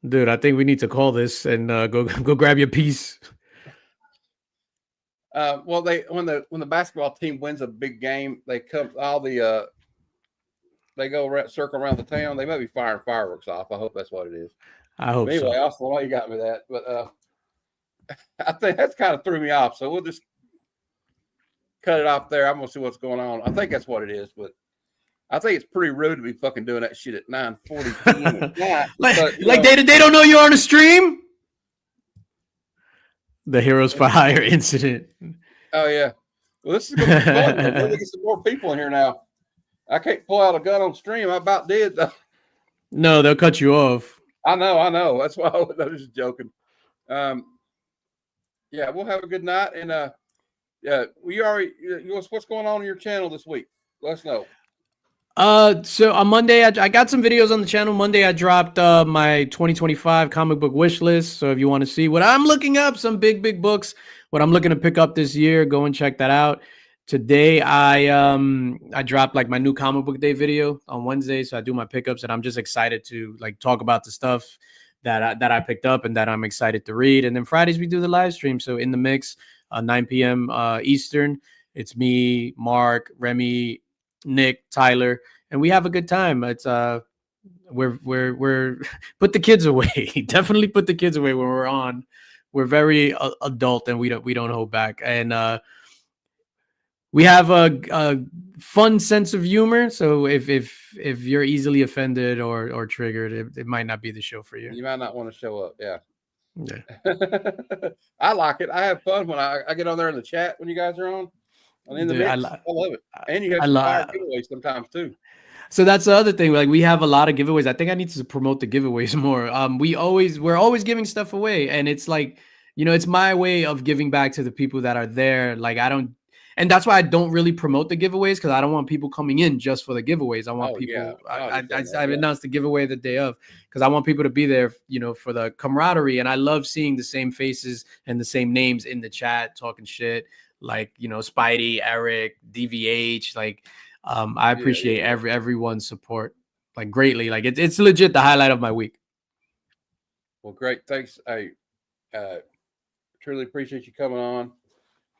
Dude, I think we need to call this and go grab your piece. Well, when the basketball team wins a big game, they come they go circle around the town. They might be firing fireworks off. I hope that's what it is. I hope anyway, so. Austin, why you got me that? But I think that's kind of threw me off. So we'll just cut it off there. I'm gonna see what's going on. I think that's what it is, but I think it's pretty rude to be fucking doing that shit at 9:40 p.m. at night. Like they don't know you're on a stream. The Heroes for Hire incident. Oh yeah. Well, this is gonna be fun. We're gonna get some more people in here now. I can't pull out a gun on stream. I about did though. No, they'll cut you off. I know. That's why I was just joking. Yeah, we'll have a good night. And what's going on your channel this week? Let us know. So on Monday, I got some videos on the channel. Monday, I dropped my 2025 comic book wish list. So if you want to see what I'm looking up, some big books, what I'm looking to pick up this year, go and check that out. Today, I dropped like my new comic book day video on Wednesday. So I do my pickups, and I'm just excited to like talk about the stuff that I picked up and that I'm excited to read. And then Fridays we do the live stream. So in the mix, 9 p.m. Eastern. It's me, Mark, Remy, Nick, Tyler, and we have a good time. It's we're put the kids away. Definitely put the kids away when we're on. We're very adult, and we don't hold back. And we have a fun sense of humor. So if you're easily offended or triggered, it might not be the show for you. You might not want to show up. Yeah. Yeah. I like it. I have fun when I get on there in the chat when you guys are on. In the mix. I love it. And you have some fire giveaways sometimes too. So that's the other thing. Like we have a lot of giveaways. I think I need to promote the giveaways more. We're always giving stuff away, and it's like, it's my way of giving back to the people that are there. Like and that's why I don't really promote the giveaways, because I don't want people coming in just for the giveaways. I want people. Yeah. I've announced the giveaway the day of, because I want people to be there, for the camaraderie. And I love seeing the same faces and the same names in the chat talking shit. Like, Spidey, Eric, DVH. Like, I appreciate everyone's support, like, greatly. Like, it's legit the highlight of my week. Well, great. Thanks. I truly appreciate you coming on.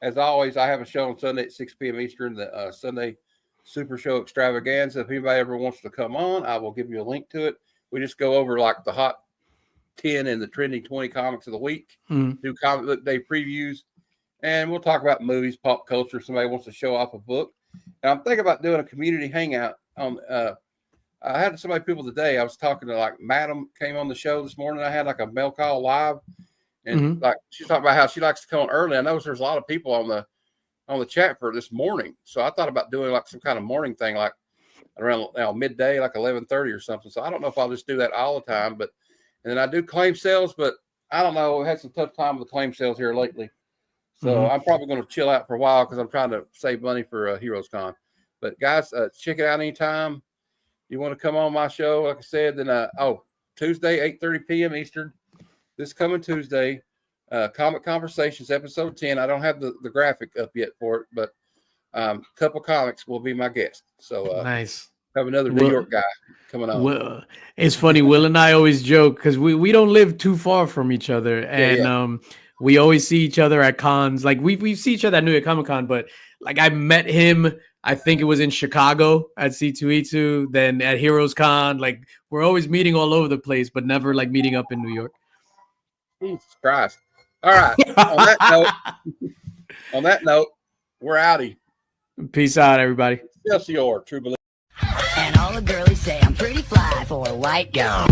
As always, I have a show on Sunday at 6 p.m. Eastern, the Sunday Super Show Extravaganza. If anybody ever wants to come on, I will give you a link to it. We just go over like the hot 10 and the trending 20 comics of the week, do comic book day previews, and we'll talk about movies, pop culture. Somebody wants to show off a book. And I'm thinking about doing a community hangout on I had some people today. I was talking to like Madam came on the show this morning. I had like a mail call live. And like she's talking about how she likes to come on early. I know there's a lot of people on the chat for this morning. So I thought about doing like some kind of morning thing, like around midday, like 11:30 or something. So I don't know if I'll just do that all the time, and then I do claim sales, but I don't know. I had some tough time with the claim sales here lately. So I'm probably going to chill out for a while because I'm trying to save money for Heroes Con. But guys, check it out anytime you want to come on my show. Like I said, then Tuesday, 8:30 p.m. Eastern. This coming Tuesday, Comic Conversations, episode 10. I don't have the graphic up yet for it, but Couple Comics will be my guest. So nice. Have another New York guy coming on. Well, it's funny. Will and I always joke because we don't live too far from each other, and we always see each other at cons. Like we see each other at New York Comic Con, but like I met him, I think it was in Chicago at C2E2, then at Heroes Con. Like we're always meeting all over the place, but never like meeting up in New York. Jesus Christ. All right. On that note, we're outie. Peace out, everybody. Excelsior, true belief. And all the girlies say I'm pretty fly for a white girl.